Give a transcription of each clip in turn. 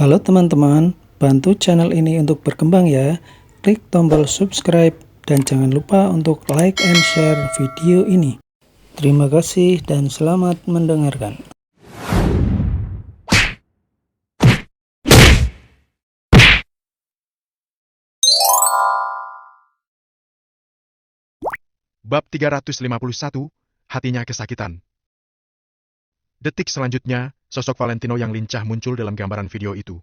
Halo teman-teman, bantu channel ini untuk berkembang ya. Klik tombol subscribe dan jangan lupa untuk like and share video ini. Terima kasih dan selamat mendengarkan. Bab 351, hatinya kesakitan. Detik selanjutnya, sosok Valentino yang lincah muncul dalam gambaran video itu.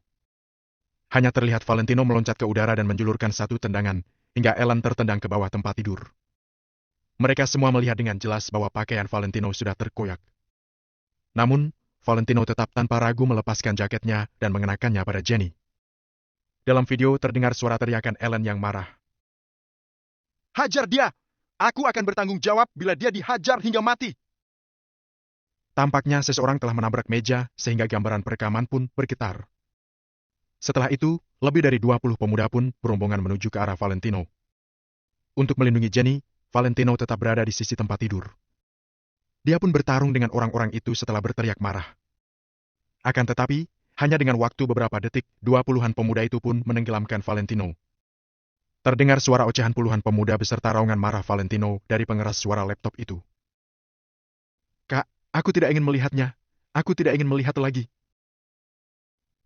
Hanya terlihat Valentino meloncat ke udara dan menjulurkan satu tendangan, hingga Ellen tertendang ke bawah tempat tidur. Mereka semua melihat dengan jelas bahwa pakaian Valentino sudah terkoyak. Namun, Valentino tetap tanpa ragu melepaskan jaketnya dan mengenakannya pada Jenny. Dalam video terdengar suara teriakan Ellen yang marah. "Hajar dia! Aku akan bertanggung jawab bila dia dihajar hingga mati!" Tampaknya seseorang telah menabrak meja sehingga gambaran perekaman pun bergetar. Setelah itu, lebih dari 20 pemuda pun berombongan menuju ke arah Valentino. Untuk melindungi Jenny, Valentino tetap berada di sisi tempat tidur. Dia pun bertarung dengan orang-orang itu setelah berteriak marah. Akan tetapi, hanya dengan waktu beberapa detik, 20-an pemuda itu pun menenggelamkan Valentino. Terdengar suara ocehan puluhan pemuda beserta raungan marah Valentino dari pengeras suara laptop itu. "Kak, aku tidak ingin melihatnya. Aku tidak ingin melihat lagi."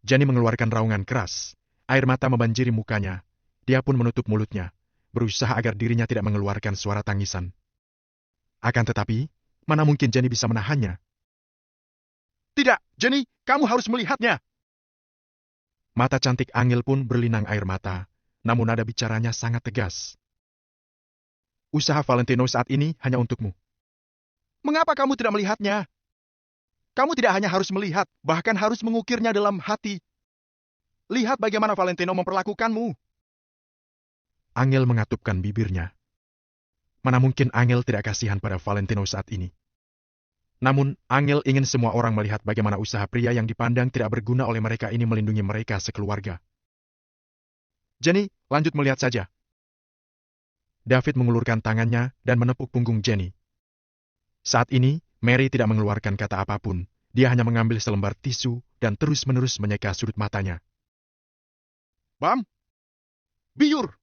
Jenny mengeluarkan raungan keras. Air mata membanjiri mukanya. Dia pun menutup mulutnya, berusaha agar dirinya tidak mengeluarkan suara tangisan. Akan tetapi, mana mungkin Jenny bisa menahannya? "Tidak, Jenny, kamu harus melihatnya." Mata cantik Angel pun berlinang air mata, namun nada bicaranya sangat tegas. "Usaha Valentino saat ini hanya untukmu. Mengapa kamu tidak melihatnya? Kamu tidak hanya harus melihat, bahkan harus mengukirnya dalam hati. Lihat bagaimana Valentino memperlakukanmu." Angel mengatupkan bibirnya. Mana mungkin Angel tidak kasihan pada Valentino saat ini. Namun, Angel ingin semua orang melihat bagaimana usaha pria yang dipandang tidak berguna oleh mereka ini melindungi mereka sekeluarga. "Jenny, lanjut melihat saja." David mengulurkan tangannya dan menepuk punggung Jenny. Saat ini, Mary tidak mengeluarkan kata apapun. Dia hanya mengambil selembar tisu dan terus-menerus menyeka sudut matanya. "Bam! Biur!"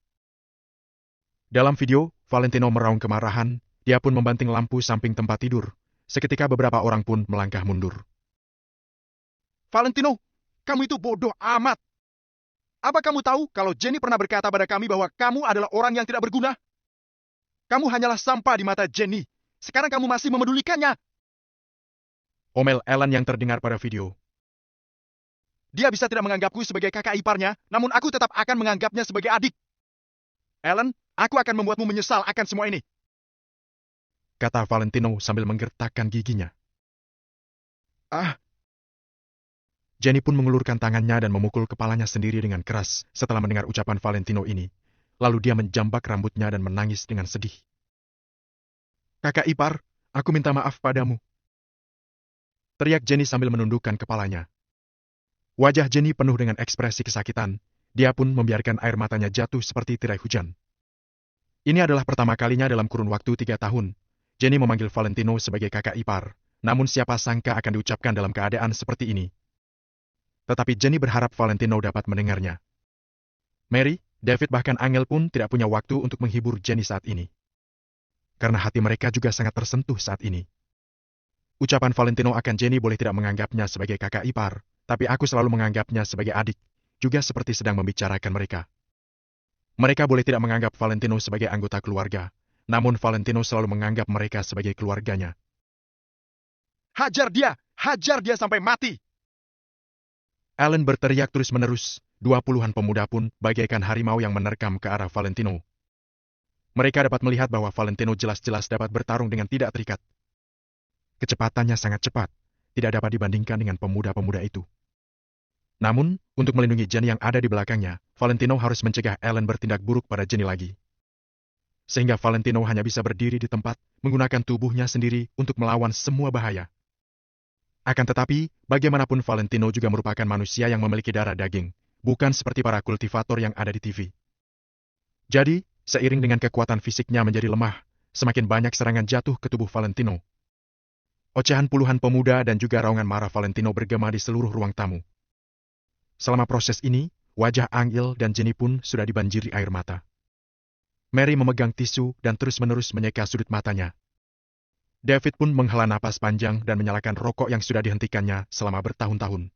Dalam video, Valentino meraung kemarahan. Dia pun membanting lampu samping tempat tidur. Seketika beberapa orang pun melangkah mundur. "Valentino, kamu itu bodoh amat. Apa kamu tahu kalau Jenny pernah berkata pada kami bahwa kamu adalah orang yang tidak berguna? Kamu hanyalah sampah di mata Jenny. Sekarang kamu masih memedulikannya." Omel Ellen yang terdengar pada video. "Dia bisa tidak menganggapku sebagai kakak iparnya, namun aku tetap akan menganggapnya sebagai adik. Ellen, aku akan membuatmu menyesal akan semua ini," kata Valentino sambil menggertakkan giginya. "Ah!" Jenny pun mengulurkan tangannya dan memukul kepalanya sendiri dengan keras setelah mendengar ucapan Valentino ini. Lalu dia menjambak rambutnya dan menangis dengan sedih. "Kakak ipar, aku minta maaf padamu," teriak Jenny sambil menundukkan kepalanya. Wajah Jenny penuh dengan ekspresi kesakitan. Dia pun membiarkan air matanya jatuh seperti tirai hujan. Ini adalah pertama kalinya dalam kurun waktu 3 tahun. Jenny memanggil Valentino sebagai kakak ipar. Namun siapa sangka akan diucapkan dalam keadaan seperti ini. Tetapi Jenny berharap Valentino dapat mendengarnya. Mary, David bahkan Angel pun tidak punya waktu untuk menghibur Jenny saat ini. Karena hati mereka juga sangat tersentuh saat ini. Ucapan Valentino akan Jenny boleh tidak menganggapnya sebagai kakak ipar, tapi aku selalu menganggapnya sebagai adik, juga seperti sedang membicarakan mereka. Mereka boleh tidak menganggap Valentino sebagai anggota keluarga, namun Valentino selalu menganggap mereka sebagai keluarganya. "Hajar dia sampai mati!" Ellen berteriak terus-menerus. 20-an pemuda pun bagaikan harimau yang menerkam ke arah Valentino. Mereka dapat melihat bahwa Valentino jelas-jelas dapat bertarung dengan tidak terikat. Kecepatannya sangat cepat, tidak dapat dibandingkan dengan pemuda-pemuda itu. Namun, untuk melindungi Jenny yang ada di belakangnya, Valentino harus mencegah Ellen bertindak buruk pada Jenny lagi. Sehingga Valentino hanya bisa berdiri di tempat, menggunakan tubuhnya sendiri untuk melawan semua bahaya. Akan tetapi, bagaimanapun Valentino juga merupakan manusia yang memiliki darah daging, bukan seperti para kultivator yang ada di TV. Jadi, seiring dengan kekuatan fisiknya menjadi lemah, semakin banyak serangan jatuh ke tubuh Valentino. Ocehan puluhan pemuda dan juga raungan marah Valentino bergema di seluruh ruang tamu. Selama proses ini, wajah Angel dan Jenny pun sudah dibanjiri air mata. Mary memegang tisu dan terus-menerus menyeka sudut matanya. David pun menghela napas panjang dan menyalakan rokok yang sudah dihentikannya selama bertahun-tahun.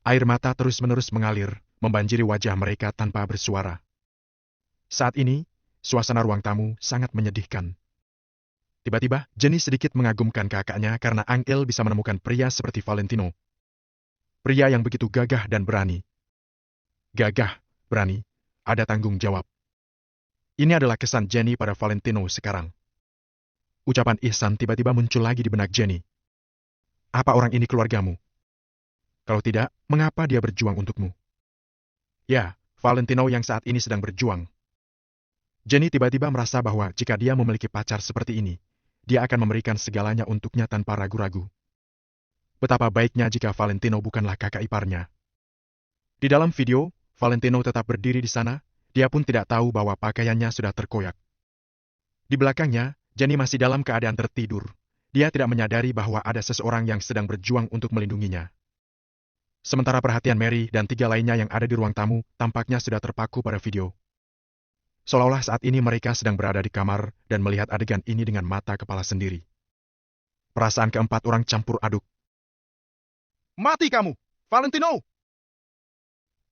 Air mata terus-menerus mengalir, membanjiri wajah mereka tanpa bersuara. Saat ini, suasana ruang tamu sangat menyedihkan. Tiba-tiba, Jenny sedikit mengagumkan kakaknya karena Angel bisa menemukan pria seperti Valentino. Pria yang begitu gagah dan berani. Gagah, berani, ada tanggung jawab. Ini adalah kesan Jenny pada Valentino sekarang. Ucapan ihsan tiba-tiba muncul lagi di benak Jenny. Apa orang ini keluargamu? Kalau tidak, mengapa dia berjuang untukmu? Ya, Valentino yang saat ini sedang berjuang. Jenny tiba-tiba merasa bahwa jika dia memiliki pacar seperti ini, dia akan memberikan segalanya untuknya tanpa ragu-ragu. Betapa baiknya jika Valentino bukanlah kakak iparnya. Di dalam video, Valentino tetap berdiri di sana, dia pun tidak tahu bahwa pakaiannya sudah terkoyak. Di belakangnya, Jenny masih dalam keadaan tertidur. Dia tidak menyadari bahwa ada seseorang yang sedang berjuang untuk melindunginya. Sementara perhatian Mary dan 3 lainnya yang ada di ruang tamu tampaknya sudah terpaku pada video. Seolah-olah saat ini mereka sedang berada di kamar dan melihat adegan ini dengan mata kepala sendiri. Perasaan keempat orang campur aduk. Mati kamu, Valentino!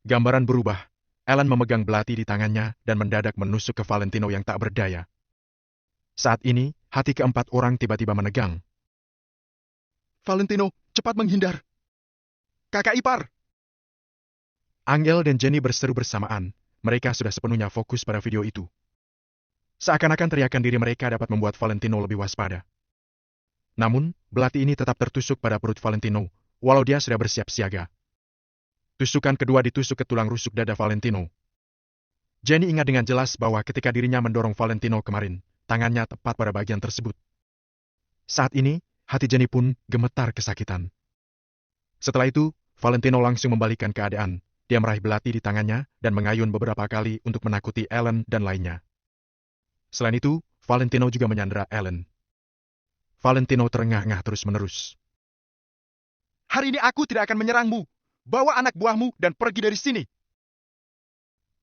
Gambaran berubah. Ellen memegang belati di tangannya dan mendadak menusuk ke Valentino yang tak berdaya. Saat ini, hati keempat orang tiba-tiba menegang. Valentino, cepat menghindar! Kakak ipar! Angel dan Jenny berseru bersamaan. Mereka sudah sepenuhnya fokus pada video itu. Seakan-akan teriakan diri mereka dapat membuat Valentino lebih waspada. Namun, belati ini tetap tertusuk pada perut Valentino, walau dia sudah bersiap siaga. Tusukan kedua ditusuk ke tulang rusuk dada Valentino. Jenny ingat dengan jelas bahwa ketika dirinya mendorong Valentino kemarin, tangannya tepat pada bagian tersebut. Saat ini, hati Jenny pun gemetar kesakitan. Setelah itu, Valentino langsung membalikkan keadaan. Dia meraih belati di tangannya dan mengayun beberapa kali untuk menakuti Ellen dan lainnya. Selain itu, Valentino juga menyandera Ellen. Valentino terengah-engah terus-menerus. Hari ini aku tidak akan menyerangmu. Bawa anak buahmu dan pergi dari sini.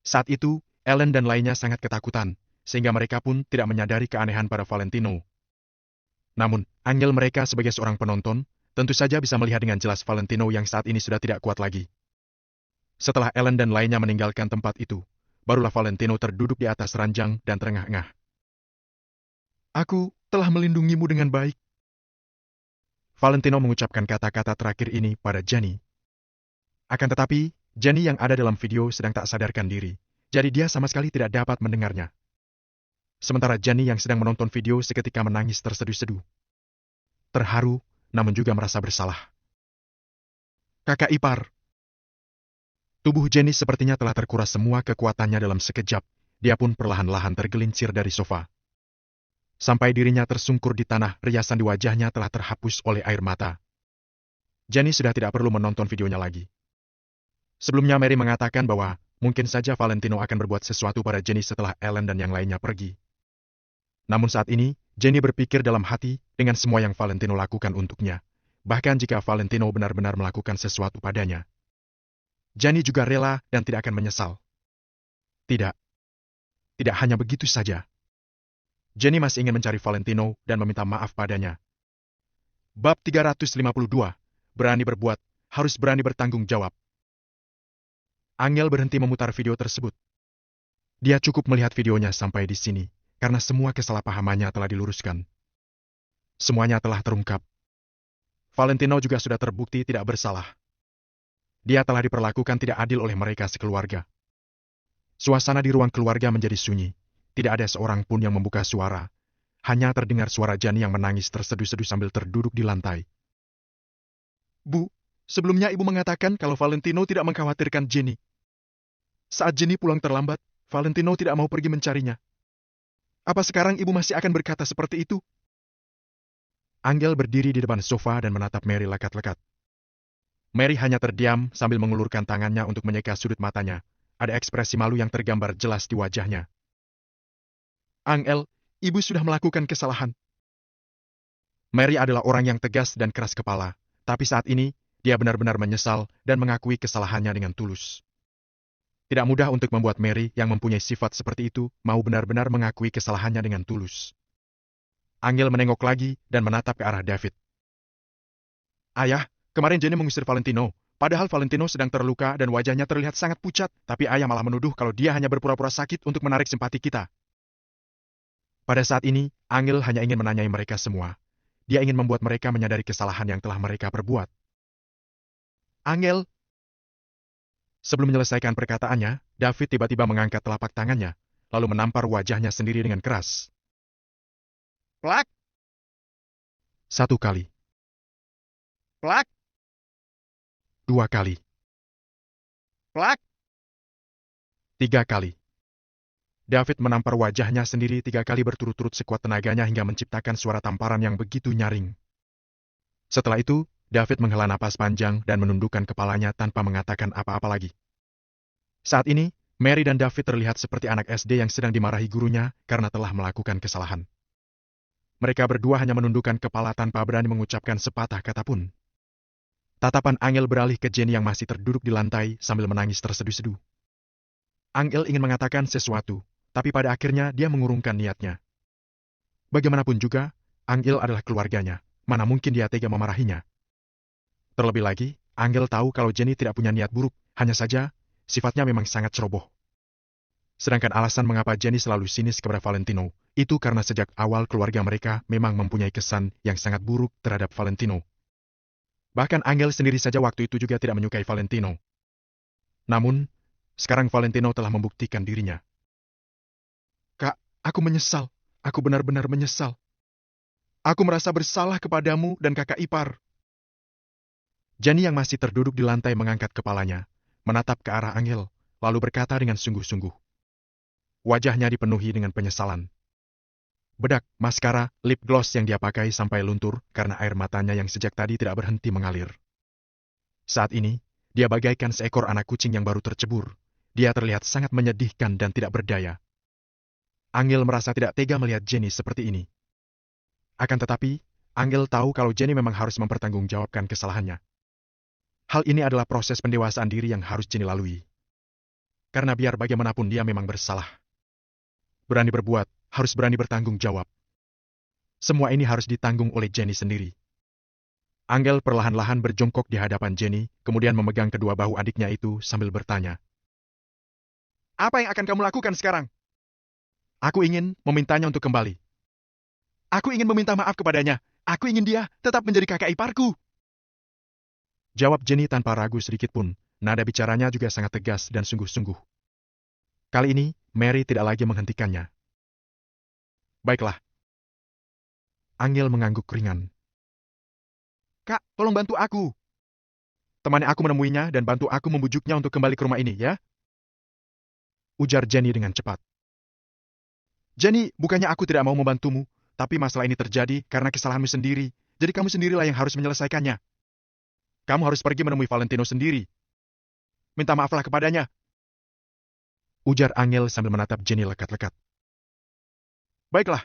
Saat itu, Ellen dan lainnya sangat ketakutan, sehingga mereka pun tidak menyadari keanehan pada Valentino. Namun, Angel mereka sebagai seorang penonton, tentu saja bisa melihat dengan jelas Valentino yang saat ini sudah tidak kuat lagi. Setelah Ellen dan lainnya meninggalkan tempat itu, barulah Valentino terduduk di atas ranjang dan terengah-engah. Aku telah melindungimu dengan baik. Valentino mengucapkan kata-kata terakhir ini pada Jenny. Akan tetapi, Jenny yang ada dalam video sedang tak sadarkan diri, jadi dia sama sekali tidak dapat mendengarnya. Sementara Jenny yang sedang menonton video seketika menangis terseduh-seduh. Terharu, namun juga merasa bersalah. Kakak ipar. Tubuh Jenny sepertinya telah terkuras semua kekuatannya dalam sekejap. Dia pun perlahan-lahan tergelincir dari sofa. Sampai dirinya tersungkur di tanah, riasan di wajahnya telah terhapus oleh air mata. Jenny sudah tidak perlu menonton videonya lagi. Sebelumnya Mary mengatakan bahwa mungkin saja Valentino akan berbuat sesuatu pada Jenny setelah Ellen dan yang lainnya pergi. Namun saat ini, Jenny berpikir dalam hati dengan semua yang Valentino lakukan untuknya. Bahkan jika Valentino benar-benar melakukan sesuatu padanya, Jenny juga rela dan tidak akan menyesal. Tidak. Tidak hanya begitu saja. Jenny masih ingin mencari Valentino dan meminta maaf padanya. Bab 352. Berani berbuat, harus berani bertanggung jawab. Angel berhenti memutar video tersebut. Dia cukup melihat videonya sampai di sini, karena semua kesalahpahamannya telah diluruskan. Semuanya telah terungkap. Valentino juga sudah terbukti tidak bersalah. Dia telah diperlakukan tidak adil oleh mereka sekeluarga. Suasana di ruang keluarga menjadi sunyi. Tidak ada seorang pun yang membuka suara. Hanya terdengar suara Jenny yang menangis terseduh-seduh sambil terduduk di lantai. Bu, sebelumnya ibu mengatakan kalau Valentino tidak mengkhawatirkan Jenny. Saat Jenny pulang terlambat, Valentino tidak mau pergi mencarinya. Apa sekarang ibu masih akan berkata seperti itu? Angel berdiri di depan sofa dan menatap Mary lekat-lekat. Mary hanya terdiam sambil mengulurkan tangannya untuk menyeka sudut matanya. Ada ekspresi malu yang tergambar jelas di wajahnya. Angel, ibu sudah melakukan kesalahan. Mary adalah orang yang tegas dan keras kepala, tapi saat ini, dia benar-benar menyesal dan mengakui kesalahannya dengan tulus. Tidak mudah untuk membuat Mary yang mempunyai sifat seperti itu mau benar-benar mengakui kesalahannya dengan tulus. Angel menengok lagi dan menatap ke arah David. Ayah, kemarin Jenny mengusir Valentino. Padahal Valentino sedang terluka dan wajahnya terlihat sangat pucat, tapi ayah malah menuduh kalau dia hanya berpura-pura sakit untuk menarik simpati kita. Pada saat ini, Angel hanya ingin menanyai mereka semua. Dia ingin membuat mereka menyadari kesalahan yang telah mereka perbuat. Angel. Sebelum menyelesaikan perkataannya, David tiba-tiba mengangkat telapak tangannya, lalu menampar wajahnya sendiri dengan keras. Plak! 1 kali. Plak! 2 kali. Plak! 3 kali. David menampar wajahnya sendiri 3 kali berturut-turut sekuat tenaganya hingga menciptakan suara tamparan yang begitu nyaring. Setelah itu, David menghela napas panjang dan menundukkan kepalanya tanpa mengatakan apa-apa lagi. Saat ini, Mary dan David terlihat seperti anak SD yang sedang dimarahi gurunya karena telah melakukan kesalahan. Mereka berdua hanya menundukkan kepala tanpa berani mengucapkan sepatah kata pun. Tatapan Angel beralih ke Jenny yang masih terduduk di lantai sambil menangis terseduh-seduh. Angel ingin mengatakan sesuatu, tapi pada akhirnya dia mengurungkan niatnya. Bagaimanapun juga, Angel adalah keluarganya, mana mungkin dia tega memarahinya. Terlebih lagi, Angel tahu kalau Jenny tidak punya niat buruk, hanya saja, sifatnya memang sangat ceroboh. Sedangkan alasan mengapa Jenny selalu sinis kepada Valentino, itu karena sejak awal keluarga mereka memang mempunyai kesan yang sangat buruk terhadap Valentino. Bahkan Angel sendiri saja waktu itu juga tidak menyukai Valentino. Namun, sekarang Valentino telah membuktikan dirinya. Kak, aku menyesal. Aku benar-benar menyesal. Aku merasa bersalah kepadamu dan kakak ipar. Jenny yang masih terduduk di lantai mengangkat kepalanya, menatap ke arah Angel, lalu berkata dengan sungguh-sungguh. Wajahnya dipenuhi dengan penyesalan. Bedak, maskara, lip gloss yang dia pakai sampai luntur karena air matanya yang sejak tadi tidak berhenti mengalir. Saat ini, dia bagaikan seekor anak kucing yang baru tercebur. Dia terlihat sangat menyedihkan dan tidak berdaya. Angel merasa tidak tega melihat Jenny seperti ini. Akan tetapi, Angel tahu kalau Jenny memang harus mempertanggungjawabkan kesalahannya. Hal ini adalah proses pendewasaan diri yang harus Jenny lalui. Karena biar bagaimanapun dia memang bersalah. Berani berbuat, harus berani bertanggung jawab. Semua ini harus ditanggung oleh Jenny sendiri. Angel perlahan-lahan berjongkok di hadapan Jenny, kemudian memegang kedua bahu adiknya itu sambil bertanya. Apa yang akan kamu lakukan sekarang? Aku ingin memintanya untuk kembali. Aku ingin meminta maaf kepadanya. Aku ingin dia tetap menjadi kakak iparku. Jawab Jenny tanpa ragu sedikit pun, nada bicaranya juga sangat tegas dan sungguh-sungguh. Kali ini, Mary tidak lagi menghentikannya. Baiklah. Angel mengangguk ringan. Kak, tolong bantu aku. Temani aku menemuinya dan bantu aku membujuknya untuk kembali ke rumah ini, ya? Ujar Jenny dengan cepat. Jenny, bukannya aku tidak mau membantumu, tapi masalah ini terjadi karena kesalahanmu sendiri, jadi kamu sendirilah yang harus menyelesaikannya. Kamu harus pergi menemui Valentino sendiri. Minta maaflah kepadanya. Ujar Angel sambil menatap Jenny lekat-lekat. Baiklah.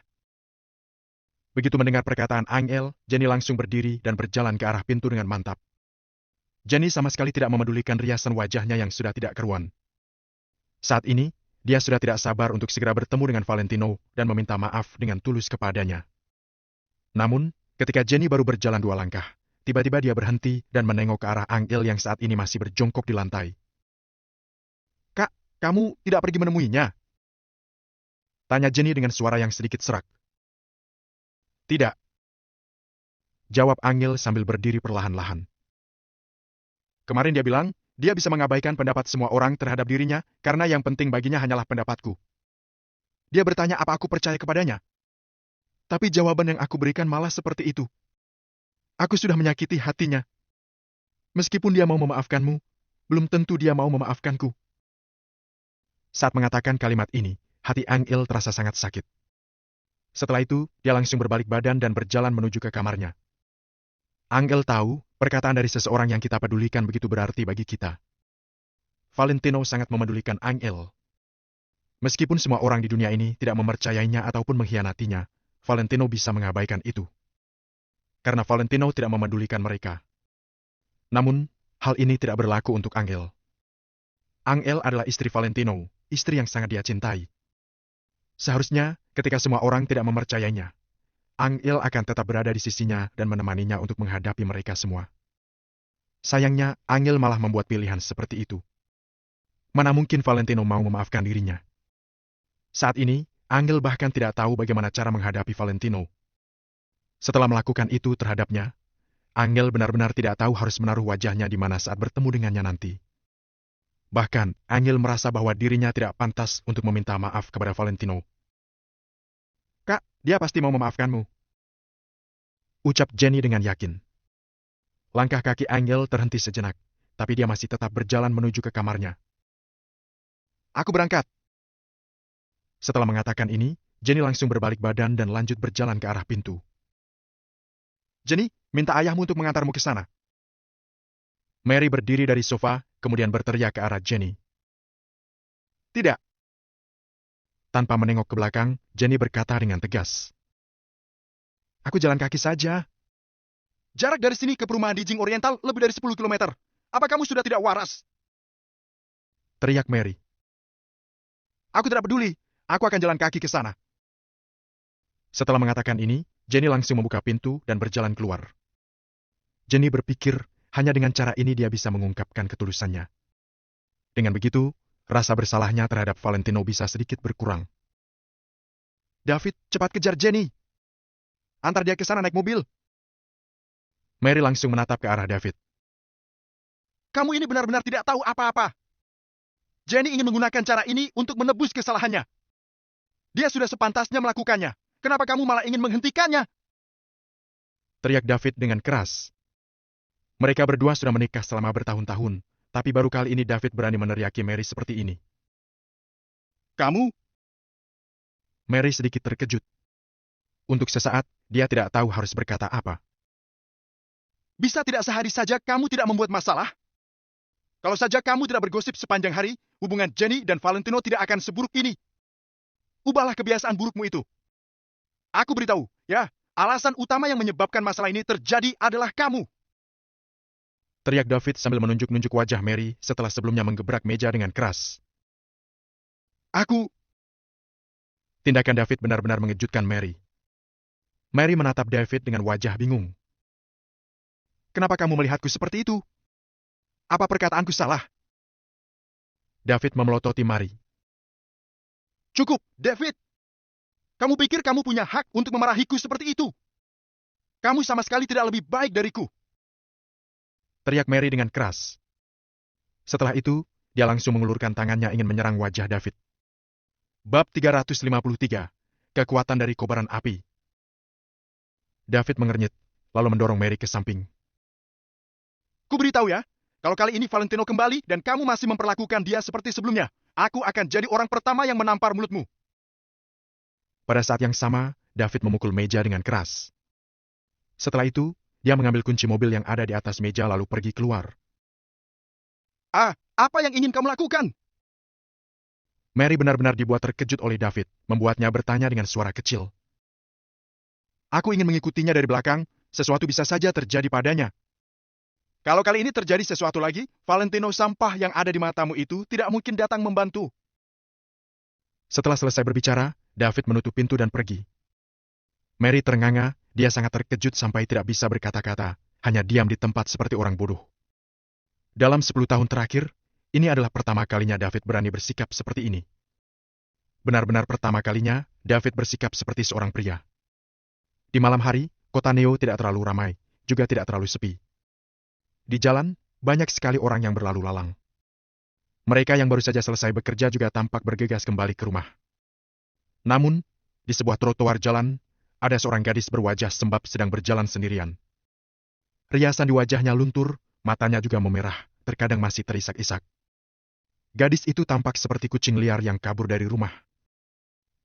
Begitu mendengar perkataan Angel, Jenny langsung berdiri dan berjalan ke arah pintu dengan mantap. Jenny sama sekali tidak memedulikan riasan wajahnya yang sudah tidak keruan. Saat ini, dia sudah tidak sabar untuk segera bertemu dengan Valentino dan meminta maaf dengan tulus kepadanya. Namun, ketika Jenny baru berjalan 2 langkah, tiba-tiba dia berhenti dan menengok ke arah Angel yang saat ini masih berjongkok di lantai. Kak, kamu tidak pergi menemuinya? Tanya Jenny dengan suara yang sedikit serak. Tidak. Jawab Angel sambil berdiri perlahan-lahan. Kemarin dia bilang, dia bisa mengabaikan pendapat semua orang terhadap dirinya karena yang penting baginya hanyalah pendapatku. Dia bertanya apa aku percaya kepadanya. Tapi jawaban yang aku berikan malah seperti itu. Aku sudah menyakiti hatinya. Meskipun dia mau memaafkanmu, belum tentu dia mau memaafkanku. Saat mengatakan kalimat ini, hati Angel terasa sangat sakit. Setelah itu, dia langsung berbalik badan dan berjalan menuju ke kamarnya. Angel tahu, perkataan dari seseorang yang kita pedulikan begitu berarti bagi kita. Valentino sangat memedulikan Angel. Meskipun semua orang di dunia ini tidak mempercayainya ataupun mengkhianatinya, Valentino bisa mengabaikan itu. Karena Valentino tidak memedulikan mereka. Namun, hal ini tidak berlaku untuk Angel. Angel adalah istri Valentino, istri yang sangat dia cintai. Seharusnya, ketika semua orang tidak mempercayainya, Angel akan tetap berada di sisinya dan menemaninya untuk menghadapi mereka semua. Sayangnya, Angel malah membuat pilihan seperti itu. Mana mungkin Valentino mau memaafkan dirinya? Saat ini, Angel bahkan tidak tahu bagaimana cara menghadapi Valentino. Setelah melakukan itu terhadapnya, Angel benar-benar tidak tahu harus menaruh wajahnya di mana saat bertemu dengannya nanti. Bahkan, Angel merasa bahwa dirinya tidak pantas untuk meminta maaf kepada Valentino. "Kak, dia pasti mau memaafkanmu," ucap Jenny dengan yakin. Langkah kaki Angel terhenti sejenak, tapi dia masih tetap berjalan menuju ke kamarnya. "Aku berangkat." Setelah mengatakan ini, Jenny langsung berbalik badan dan lanjut berjalan ke arah pintu. "Jenny, minta ayahmu untuk mengantarmu ke sana." Mary berdiri dari sofa, kemudian berteriak ke arah Jenny. "Tidak." Tanpa menengok ke belakang, Jenny berkata dengan tegas. "Aku jalan kaki saja." "Jarak dari sini ke perumahan di Jing Oriental lebih dari 10 km. Apa kamu sudah tidak waras?" teriak Mary. "Aku tidak peduli. Aku akan jalan kaki ke sana." Setelah mengatakan ini, Jenny langsung membuka pintu dan berjalan keluar. Jenny berpikir, hanya dengan cara ini dia bisa mengungkapkan ketulusannya. Dengan begitu, rasa bersalahnya terhadap Valentino bisa sedikit berkurang. "David, cepat kejar Jenny. Antar dia ke sana naik mobil." Mary langsung menatap ke arah David. "Kamu ini benar-benar tidak tahu apa-apa. Jenny ingin menggunakan cara ini untuk menebus kesalahannya. Dia sudah sepantasnya melakukannya. Kenapa kamu malah ingin menghentikannya?" teriak David dengan keras. Mereka berdua sudah menikah selama bertahun-tahun, tapi baru kali ini David berani meneriaki Mary seperti ini. "Kamu?" Mary sedikit terkejut. Untuk sesaat, dia tidak tahu harus berkata apa. "Bisa tidak sehari saja kamu tidak membuat masalah? Kalau saja kamu tidak bergosip sepanjang hari, hubungan Jenny dan Valentino tidak akan seburuk ini. Ubahlah kebiasaan burukmu itu. Aku beritahu, ya, alasan utama yang menyebabkan masalah ini terjadi adalah kamu." teriak David sambil menunjuk-nunjuk wajah Mary setelah sebelumnya menggebrak meja dengan keras. "Aku..." Tindakan David benar-benar mengejutkan Mary. Mary menatap David dengan wajah bingung. "Kenapa kamu melihatku seperti itu? Apa perkataanku salah?" David memelototi Mary. "Cukup, David! Kamu pikir kamu punya hak untuk memarahiku seperti itu? Kamu sama sekali tidak lebih baik dariku!" teriak Mary dengan keras. Setelah itu, dia langsung mengulurkan tangannya ingin menyerang wajah David. Bab 353, Kekuatan dari Kobaran Api. David mengernyit, lalu mendorong Mary ke samping. "Ku beritahu ya, kalau kali ini Valentino kembali dan kamu masih memperlakukan dia seperti sebelumnya, aku akan jadi orang pertama yang menampar mulutmu." Pada saat yang sama, David memukul meja dengan keras. Setelah itu, dia mengambil kunci mobil yang ada di atas meja lalu pergi keluar. Apa yang ingin kamu lakukan?" Mary benar-benar dibuat terkejut oleh David, membuatnya bertanya dengan suara kecil. "Aku ingin mengikutinya dari belakang, sesuatu bisa saja terjadi padanya." "Kalau kali ini terjadi sesuatu lagi, Valentino sampah yang ada di matamu itu tidak mungkin datang membantu." Setelah selesai berbicara, David menutup pintu dan pergi. Mary ternganga, dia sangat terkejut sampai tidak bisa berkata-kata, hanya diam di tempat seperti orang bodoh. Dalam 10 tahun terakhir, ini adalah pertama kalinya David berani bersikap seperti ini. Benar-benar pertama kalinya, David bersikap seperti seorang pria. Di malam hari, kota Neo tidak terlalu ramai, juga tidak terlalu sepi. Di jalan, banyak sekali orang yang berlalu lalang. Mereka yang baru saja selesai bekerja juga tampak bergegas kembali ke rumah. Namun, di sebuah trotoar jalan, ada seorang gadis berwajah sembab sedang berjalan sendirian. Riasan di wajahnya luntur, matanya juga memerah, terkadang masih terisak-isak. Gadis itu tampak seperti kucing liar yang kabur dari rumah.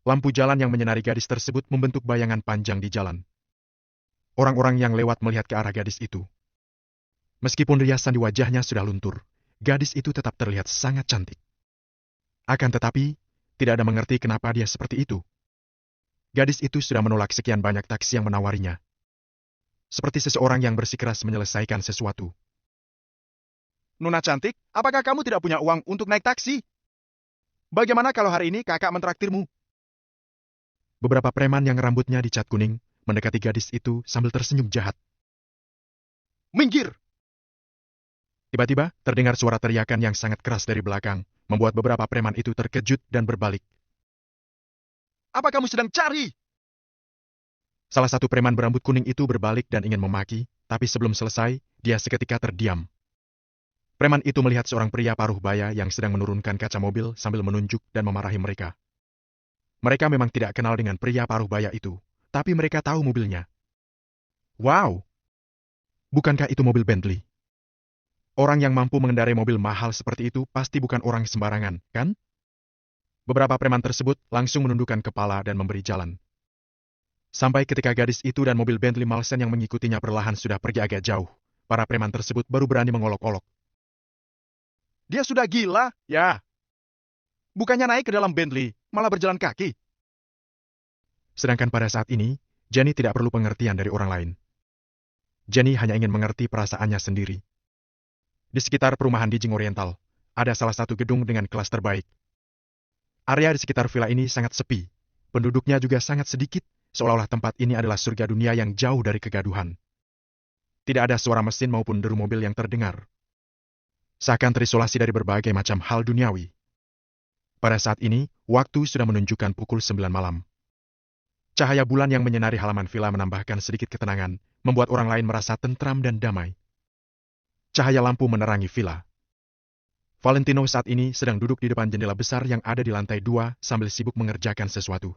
Lampu jalan yang menyinari gadis tersebut membentuk bayangan panjang di jalan. Orang-orang yang lewat melihat ke arah gadis itu. Meskipun riasan di wajahnya sudah luntur, gadis itu tetap terlihat sangat cantik. Akan tetapi, tidak ada mengerti kenapa dia seperti itu. Gadis itu sudah menolak sekian banyak taksi yang menawarinya. Seperti seseorang yang bersikeras menyelesaikan sesuatu. Nona cantik, apakah kamu tidak punya uang untuk naik taksi? Bagaimana kalau hari ini kakak mentraktirmu? Beberapa preman yang rambutnya dicat kuning mendekati gadis itu sambil tersenyum jahat. Minggir! Tiba-tiba, terdengar suara teriakan yang sangat keras dari belakang, membuat beberapa preman itu terkejut dan berbalik. Apa kamu sedang cari? Salah satu preman berambut kuning itu berbalik dan ingin memaki, tapi sebelum selesai, dia seketika terdiam. Preman itu melihat seorang pria paruh baya yang sedang menurunkan kaca mobil sambil menunjuk dan memarahi mereka. Mereka memang tidak kenal dengan pria paruh baya itu, tapi mereka tahu mobilnya. Wow! Bukankah itu mobil Bentley? Orang yang mampu mengendarai mobil mahal seperti itu pasti bukan orang sembarangan, kan? Beberapa preman tersebut langsung menundukkan kepala dan memberi jalan. Sampai ketika gadis itu dan mobil Bentley Malsen yang mengikutinya perlahan sudah pergi agak jauh, para preman tersebut baru berani mengolok-olok. Dia sudah gila, ya. Bukannya naik ke dalam Bentley, malah berjalan kaki. Sedangkan pada saat ini, Jenny tidak perlu pengertian dari orang lain. Jenny hanya ingin mengerti perasaannya sendiri. Di sekitar perumahan Dijing Oriental, ada salah satu gedung dengan kelas terbaik. Area di sekitar villa ini sangat sepi. Penduduknya juga sangat sedikit, seolah-olah tempat ini adalah surga dunia yang jauh dari kegaduhan. Tidak ada suara mesin maupun deru mobil yang terdengar. Seakan terisolasi dari berbagai macam hal duniawi. Pada saat ini, waktu sudah menunjukkan pukul 9 malam. Cahaya bulan yang menyinari halaman villa menambahkan sedikit ketenangan, membuat orang lain merasa tentram dan damai. Cahaya lampu menerangi villa. Valentino saat ini sedang duduk di depan jendela besar yang ada di lantai 2 sambil sibuk mengerjakan sesuatu.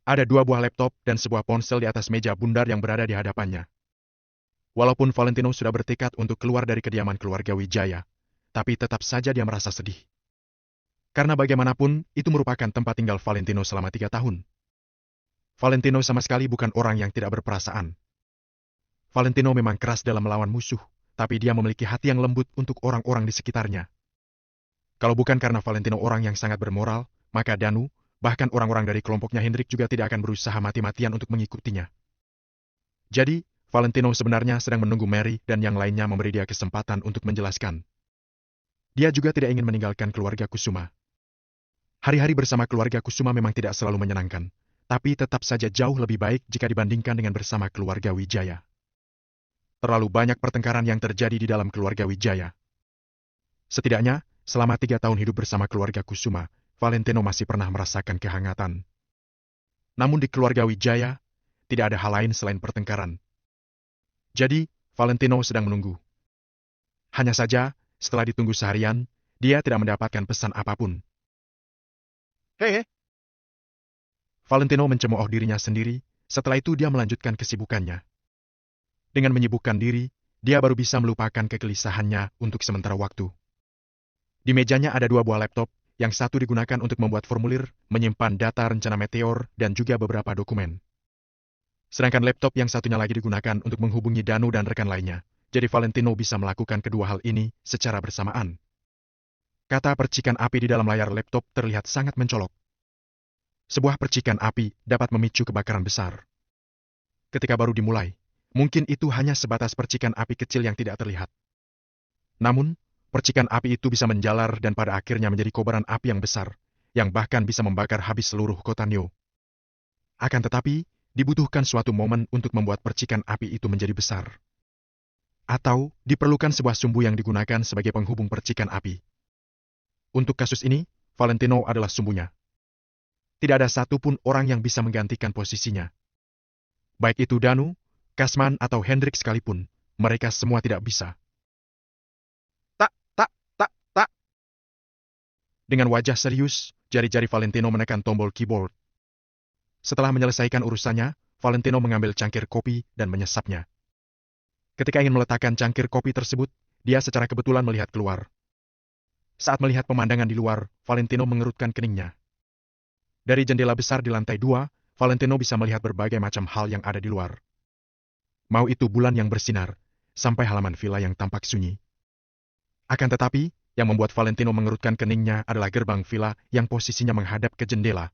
Ada 2 buah laptop dan sebuah ponsel di atas meja bundar yang berada di hadapannya. Walaupun Valentino sudah bertekad untuk keluar dari kediaman keluarga Wijaya, tapi tetap saja dia merasa sedih. Karena bagaimanapun, itu merupakan tempat tinggal Valentino selama 3 tahun. Valentino sama sekali bukan orang yang tidak berperasaan. Valentino memang keras dalam melawan musuh, tapi dia memiliki hati yang lembut untuk orang-orang di sekitarnya. Kalau bukan karena Valentino orang yang sangat bermoral, maka Danu, bahkan orang-orang dari kelompoknya Hendrik juga tidak akan berusaha mati-matian untuk mengikutinya. Jadi, Valentino sebenarnya sedang menunggu Mary dan yang lainnya memberi dia kesempatan untuk menjelaskan. Dia juga tidak ingin meninggalkan keluarga Kusuma. Hari-hari bersama keluarga Kusuma memang tidak selalu menyenangkan, tapi tetap saja jauh lebih baik jika dibandingkan dengan bersama keluarga Wijaya. Terlalu banyak pertengkaran yang terjadi di dalam keluarga Wijaya. Setidaknya, selama 3 tahun hidup bersama keluarga Kusuma, Valentino masih pernah merasakan kehangatan. Namun di keluarga Wijaya, tidak ada hal lain selain pertengkaran. Jadi, Valentino sedang menunggu. Hanya saja, setelah ditunggu seharian, dia tidak mendapatkan pesan apapun. Hei! Valentino mencemooh dirinya sendiri, setelah itu dia melanjutkan kesibukannya. Dengan menyibukkan diri, dia baru bisa melupakan kegelisahannya untuk sementara waktu. Di mejanya ada 2 buah laptop, yang satu digunakan untuk membuat formulir, menyimpan data rencana meteor, dan juga beberapa dokumen. Sedangkan laptop yang satunya lagi digunakan untuk menghubungi Danu dan rekan lainnya, jadi Valentino bisa melakukan kedua hal ini secara bersamaan. Kata percikan api di dalam layar laptop terlihat sangat mencolok. Sebuah percikan api dapat memicu kebakaran besar. Ketika baru dimulai, mungkin itu hanya sebatas percikan api kecil yang tidak terlihat. Namun, percikan api itu bisa menjalar dan pada akhirnya menjadi kobaran api yang besar, yang bahkan bisa membakar habis seluruh kota Neo. Akan tetapi, dibutuhkan suatu momen untuk membuat percikan api itu menjadi besar. Atau, diperlukan sebuah sumbu yang digunakan sebagai penghubung percikan api. Untuk kasus ini, Valentino adalah sumbunya. Tidak ada satupun orang yang bisa menggantikan posisinya. Baik itu Danu, Kasman atau Hendrik sekalipun, mereka semua tidak bisa. Tak. Dengan wajah serius, jari-jari Valentino menekan tombol keyboard. Setelah menyelesaikan urusannya, Valentino mengambil cangkir kopi dan menyesapnya. Ketika ingin meletakkan cangkir kopi tersebut, dia secara kebetulan melihat keluar. Saat melihat pemandangan di luar, Valentino mengerutkan keningnya. Dari jendela besar di lantai 2, Valentino bisa melihat berbagai macam hal yang ada di luar. Mau itu bulan yang bersinar, sampai halaman villa yang tampak sunyi. Akan tetapi, yang membuat Valentino mengerutkan keningnya adalah gerbang villa yang posisinya menghadap ke jendela.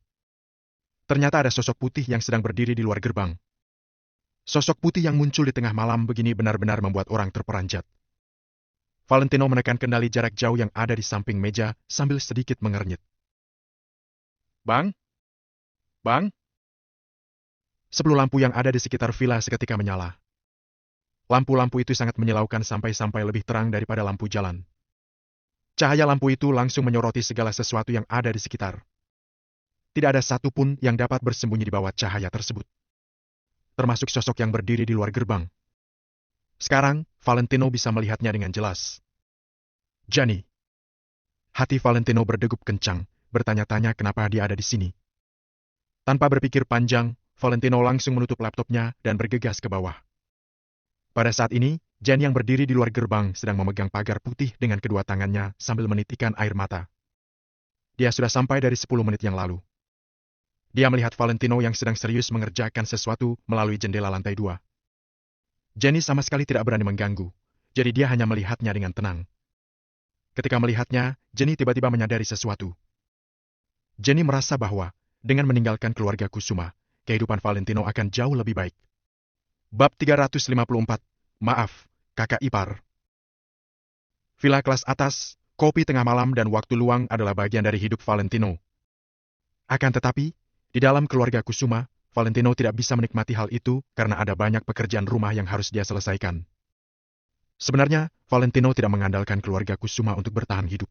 Ternyata ada sosok putih yang sedang berdiri di luar gerbang. Sosok putih yang muncul di tengah malam begini benar-benar membuat orang terperanjat. Valentino menekan kendali jarak jauh yang ada di samping meja sambil sedikit mengernyit. Bang? Bang? 10 lampu yang ada di sekitar villa seketika menyala. Lampu-lampu itu sangat menyilaukan sampai-sampai lebih terang daripada lampu jalan. Cahaya lampu itu langsung menyoroti segala sesuatu yang ada di sekitar. Tidak ada satupun yang dapat bersembunyi di bawah cahaya tersebut. Termasuk sosok yang berdiri di luar gerbang. Sekarang, Valentino bisa melihatnya dengan jelas. Gianni. Hati Valentino berdegup kencang, bertanya-tanya kenapa dia ada di sini. Tanpa berpikir panjang, Valentino langsung menutup laptopnya dan bergegas ke bawah. Pada saat ini, Gianni yang berdiri di luar gerbang sedang memegang pagar putih dengan kedua tangannya sambil menitikkan air mata. Dia sudah sampai dari 10 menit yang lalu. Dia melihat Valentino yang sedang serius mengerjakan sesuatu melalui jendela lantai 2. Gianni sama sekali tidak berani mengganggu, jadi dia hanya melihatnya dengan tenang. Ketika melihatnya, Gianni tiba-tiba menyadari sesuatu. Gianni merasa bahwa, dengan meninggalkan keluarga Kusuma, kehidupan Valentino akan jauh lebih baik. Bab 354, Maaf, Kakak Ipar. Villa kelas atas, kopi tengah malam dan waktu luang adalah bagian dari hidup Valentino. Akan tetapi, di dalam keluarga Kusuma, Valentino tidak bisa menikmati hal itu karena ada banyak pekerjaan rumah yang harus dia selesaikan. Sebenarnya, Valentino tidak mengandalkan keluarga Kusuma untuk bertahan hidup.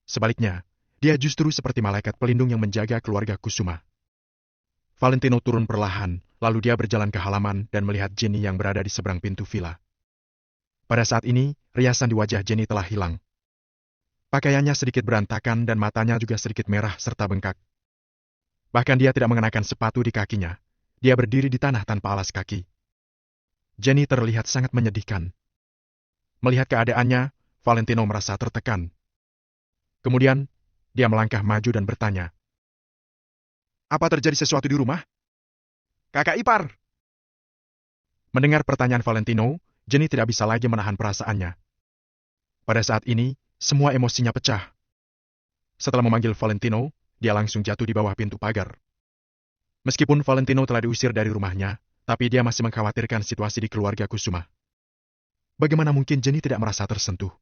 Sebaliknya, dia justru seperti malaikat pelindung yang menjaga keluarga Kusuma. Valentino turun perlahan, lalu dia berjalan ke halaman dan melihat Gianni yang berada di seberang pintu villa. Pada saat ini, riasan di wajah Gianni telah hilang. Pakaiannya sedikit berantakan dan matanya juga sedikit merah serta bengkak. Bahkan dia tidak mengenakan sepatu di kakinya. Dia berdiri di tanah tanpa alas kaki. Gianni terlihat sangat menyedihkan. Melihat keadaannya, Valentino merasa tertekan. Kemudian, dia melangkah maju dan bertanya, "Apa terjadi sesuatu di rumah? Kakak ipar!" Mendengar pertanyaan Valentino, Gianni tidak bisa lagi menahan perasaannya. Pada saat ini, semua emosinya pecah. Setelah memanggil Valentino, dia langsung jatuh di bawah pintu pagar. Meskipun Valentino telah diusir dari rumahnya, tapi dia masih mengkhawatirkan situasi di keluarga Kusuma. Bagaimana mungkin Gianni tidak merasa tersentuh?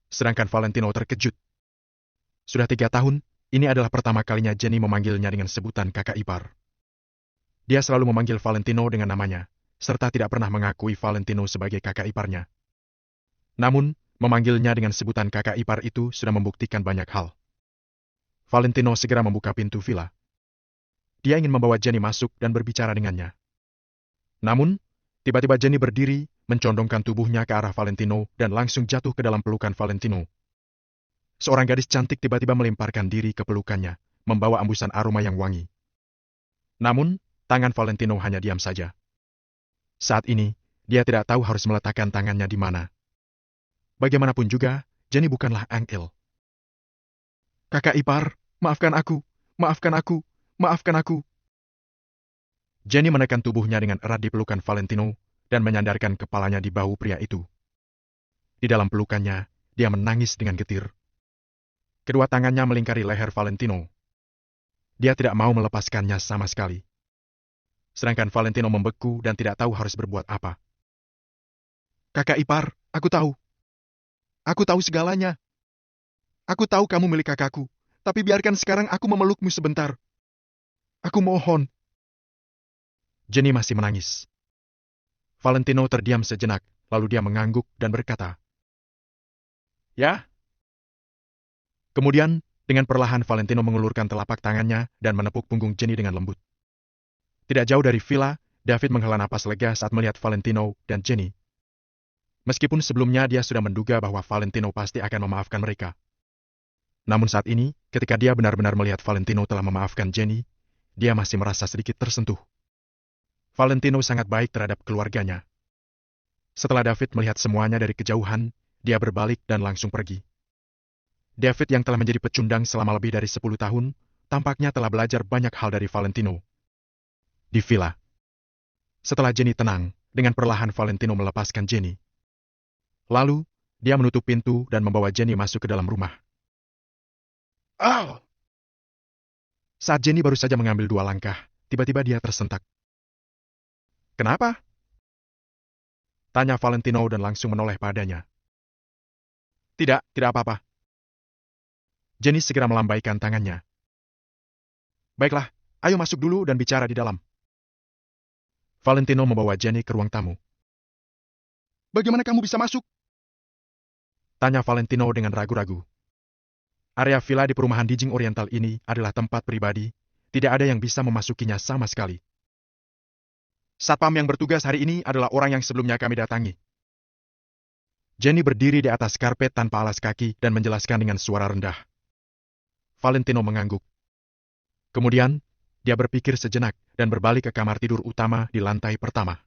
Sedangkan Valentino terkejut. Sudah 3 tahun, ini adalah pertama kalinya Gianni memanggilnya dengan sebutan kakak ipar. Dia selalu memanggil Valentino dengan namanya, serta tidak pernah mengakui Valentino sebagai kakak iparnya. Namun, memanggilnya dengan sebutan kakak ipar itu sudah membuktikan banyak hal. Valentino segera membuka pintu villa. Dia ingin membawa Gianni masuk dan berbicara dengannya. Namun, tiba-tiba Gianni berdiri, mencondongkan tubuhnya ke arah Valentino dan langsung jatuh ke dalam pelukan Valentino. Seorang gadis cantik tiba-tiba melemparkan diri ke pelukannya, membawa embusan aroma yang wangi. Namun, tangan Valentino hanya diam saja. Saat ini, dia tidak tahu harus meletakkan tangannya di mana. Bagaimanapun juga, Gianni bukanlah Angel. "Kakak ipar, maafkan aku, maafkan aku, maafkan aku." Gianni menekan tubuhnya dengan erat di pelukan Valentino dan menyandarkan kepalanya di bahu pria itu. Di dalam pelukannya, dia menangis dengan getir. Kedua tangannya melingkari leher Valentino. Dia tidak mau melepaskannya sama sekali. Sedangkan Valentino membeku dan tidak tahu harus berbuat apa. "Kakak ipar, aku tahu. Aku tahu segalanya. Aku tahu kamu milik kakakku, tapi biarkan sekarang aku memelukmu sebentar. Aku mohon." Gianni masih menangis. Valentino terdiam sejenak, lalu dia mengangguk dan berkata, "Ya?" Kemudian, dengan perlahan Valentino mengulurkan telapak tangannya dan menepuk punggung Gianni dengan lembut. Tidak jauh dari villa, David menghela napas lega saat melihat Valentino dan Gianni. Meskipun sebelumnya dia sudah menduga bahwa Valentino pasti akan memaafkan mereka. Namun saat ini, ketika dia benar-benar melihat Valentino telah memaafkan Gianni, dia masih merasa sedikit tersentuh. Valentino sangat baik terhadap keluarganya. Setelah David melihat semuanya dari kejauhan, dia berbalik dan langsung pergi. David yang telah menjadi pecundang selama lebih dari 10 tahun, tampaknya telah belajar banyak hal dari Valentino. Di villa. Setelah Gianni tenang, dengan perlahan Valentino melepaskan Gianni. Lalu, dia menutup pintu dan membawa Gianni masuk ke dalam rumah. "Oh!" Saat Gianni baru saja mengambil 2 langkah, tiba-tiba dia tersentak. "Kenapa?" tanya Valentino dan langsung menoleh padanya. Tidak apa-apa. Jenny segera melambaikan tangannya. Baiklah, ayo masuk dulu dan bicara di dalam. Valentino membawa Jenny ke ruang tamu. Bagaimana kamu bisa masuk? Tanya Valentino dengan ragu-ragu. Area villa di perumahan Dijing Oriental ini adalah tempat pribadi, tidak ada yang bisa memasukinya sama sekali. Satpam yang bertugas hari ini adalah orang yang sebelumnya kami datangi. Jenny berdiri di atas karpet tanpa alas kaki dan menjelaskan dengan suara rendah. Valentino mengangguk. Kemudian, dia berpikir sejenak dan berbalik ke kamar tidur utama di lantai pertama.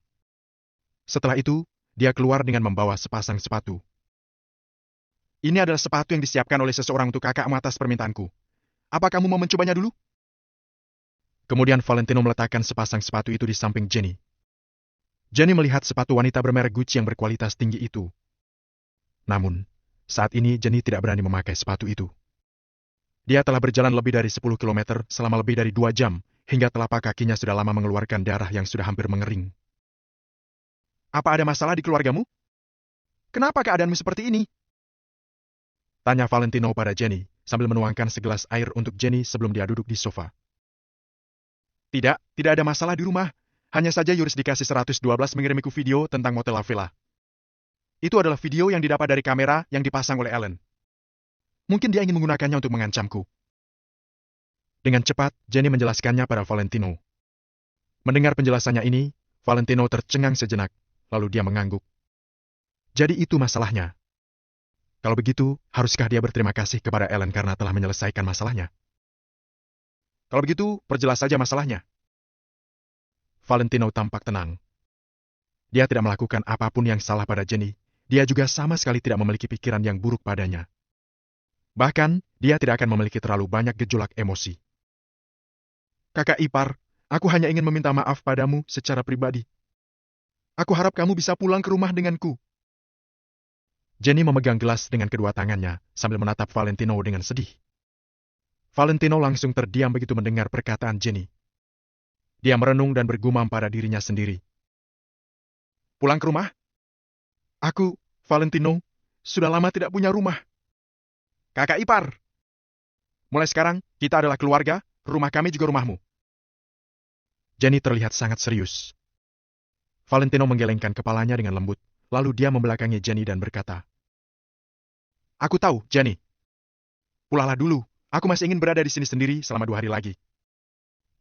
Setelah itu, dia keluar dengan membawa sepasang sepatu. Ini adalah sepatu yang disiapkan oleh seseorang untuk kakakmu atas permintaanku. Apa kamu mau mencobanya dulu? Kemudian Valentino meletakkan sepasang sepatu itu di samping Jenny. Jenny melihat sepatu wanita bermerek Gucci yang berkualitas tinggi itu. Namun, saat ini Jenny tidak berani memakai sepatu itu. Dia telah berjalan lebih dari 10 km selama lebih dari 2 jam, hingga telapak kakinya sudah lama mengeluarkan darah yang sudah hampir mengering. Apa ada masalah di keluargamu? Kenapa keadaanmu seperti ini? Tanya Valentino pada Jenny, sambil menuangkan segelas air untuk Jenny sebelum dia duduk di sofa. Tidak ada masalah di rumah. Hanya saja Yurisdikasi 112 mengirimiku video tentang Motel La Villa. Itu adalah video yang didapat dari kamera yang dipasang oleh Ellen. Mungkin dia ingin menggunakannya untuk mengancamku. Dengan cepat, Jenny menjelaskannya pada Valentino. Mendengar penjelasannya ini, Valentino tercengang sejenak, lalu dia mengangguk. Jadi itu masalahnya. Kalau begitu, haruskah dia berterima kasih kepada Ellen karena telah menyelesaikan masalahnya? Kalau begitu, perjelas saja masalahnya. Valentino tampak tenang. Dia tidak melakukan apapun yang salah pada Jenny. Dia juga sama sekali tidak memiliki pikiran yang buruk padanya. Bahkan, dia tidak akan memiliki terlalu banyak gejolak emosi. Kakak ipar, aku hanya ingin meminta maaf padamu secara pribadi. Aku harap kamu bisa pulang ke rumah denganku. Jenny memegang gelas dengan kedua tangannya, sambil menatap Valentino dengan sedih. Valentino langsung terdiam begitu mendengar perkataan Jenny. Dia merenung dan bergumam pada dirinya sendiri. Pulang ke rumah? Aku, Valentino, sudah lama tidak punya rumah. Kakak ipar. Mulai sekarang, kita adalah keluarga, rumah kami juga rumahmu. Jenny terlihat sangat serius. Valentino menggelengkan kepalanya dengan lembut, lalu dia membelakangi Jenny dan berkata, Aku tahu, Jenny. Pulanglah dulu, aku masih ingin berada di sini sendiri selama 2 hari lagi.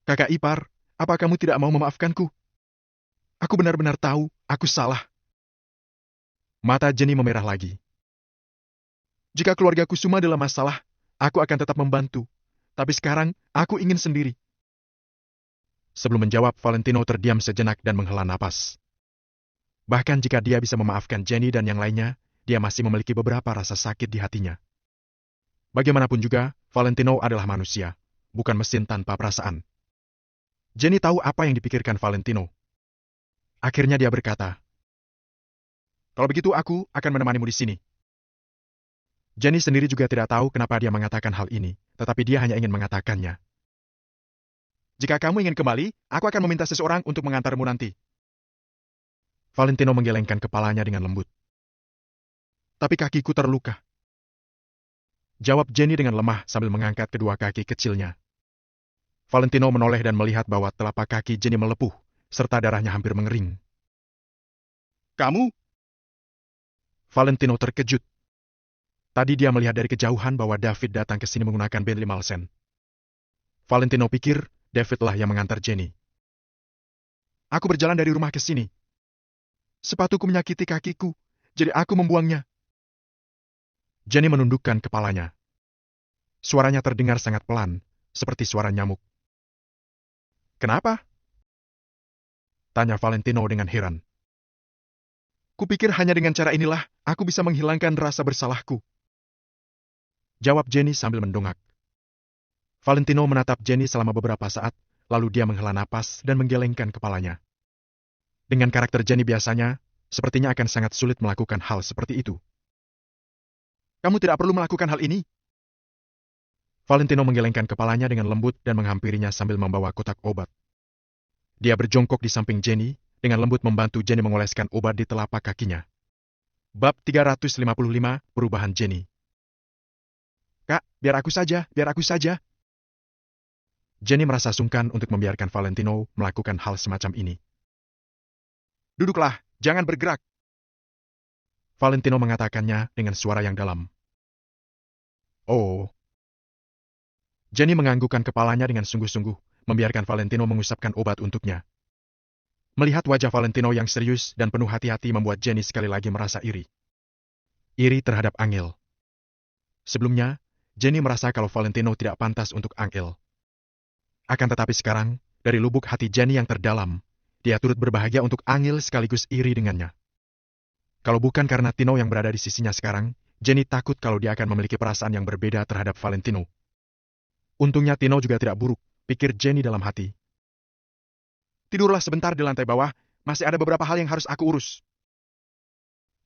Kakak ipar, apa kamu tidak mau memaafkanku? Aku benar-benar tahu, aku salah. Mata Jenny memerah lagi. Jika keluarga Kusuma adalah masalah, aku akan tetap membantu. Tapi sekarang, aku ingin sendiri. Sebelum menjawab, Valentino terdiam sejenak dan menghela napas. Bahkan jika dia bisa memaafkan Jenny dan yang lainnya, dia masih memiliki beberapa rasa sakit di hatinya. Bagaimanapun juga, Valentino adalah manusia, bukan mesin tanpa perasaan. Jenny tahu apa yang dipikirkan Valentino. Akhirnya dia berkata, Kalau begitu aku akan menemanimu di sini. Jenny sendiri juga tidak tahu kenapa dia mengatakan hal ini, tetapi dia hanya ingin mengatakannya. Jika kamu ingin kembali, aku akan meminta seseorang untuk mengantarmu nanti. Valentino menggelengkan kepalanya dengan lembut. Tapi kakiku terluka. Jawab Jenny dengan lemah sambil mengangkat kedua kaki kecilnya. Valentino menoleh dan melihat bahwa telapak kaki Jenny melepuh, serta darahnya hampir mengering. Kamu? Valentino terkejut. Tadi dia melihat dari kejauhan bahwa David datang ke sini menggunakan Bentley Malsen. Valentino pikir Davidlah yang mengantar Jenny. Aku berjalan dari rumah ke sini. Sepatuku menyakiti kakiku, jadi aku membuangnya. Jenny menundukkan kepalanya. Suaranya terdengar sangat pelan, seperti suara nyamuk. Kenapa? Tanya Valentino dengan heran. Kupikir hanya dengan cara inilah aku bisa menghilangkan rasa bersalahku. Jawab Jenny sambil mendongak. Valentino menatap Jenny selama beberapa saat, lalu dia menghela napas dan menggelengkan kepalanya. Dengan karakter Jenny biasanya, sepertinya akan sangat sulit melakukan hal seperti itu. Kamu tidak perlu melakukan hal ini. Valentino menggelengkan kepalanya dengan lembut dan menghampirinya sambil membawa kotak obat. Dia berjongkok di samping Jenny, dengan lembut membantu Jenny mengoleskan obat di telapak kakinya. Bab 355, Perubahan Jenny. Kak, biar aku saja, biar aku saja. Jenny merasa sungkan untuk membiarkan Valentino melakukan hal semacam ini. Duduklah, jangan bergerak. Valentino mengatakannya dengan suara yang dalam. Oh. Jenny menganggukkan kepalanya dengan sungguh-sungguh, membiarkan Valentino mengusapkan obat untuknya. Melihat wajah Valentino yang serius dan penuh hati-hati membuat Jenny sekali lagi merasa iri. Iri terhadap Angel. Sebelumnya, Jenny merasa kalau Valentino tidak pantas untuk Angel. Akan tetapi sekarang, dari lubuk hati Jenny yang terdalam, dia turut berbahagia untuk Angel sekaligus iri dengannya. Kalau bukan karena Tino yang berada di sisinya sekarang, Jenny takut kalau dia akan memiliki perasaan yang berbeda terhadap Valentino. Untungnya Tino juga tidak buruk, pikir Jenny dalam hati. Tidurlah sebentar di lantai bawah, masih ada beberapa hal yang harus aku urus.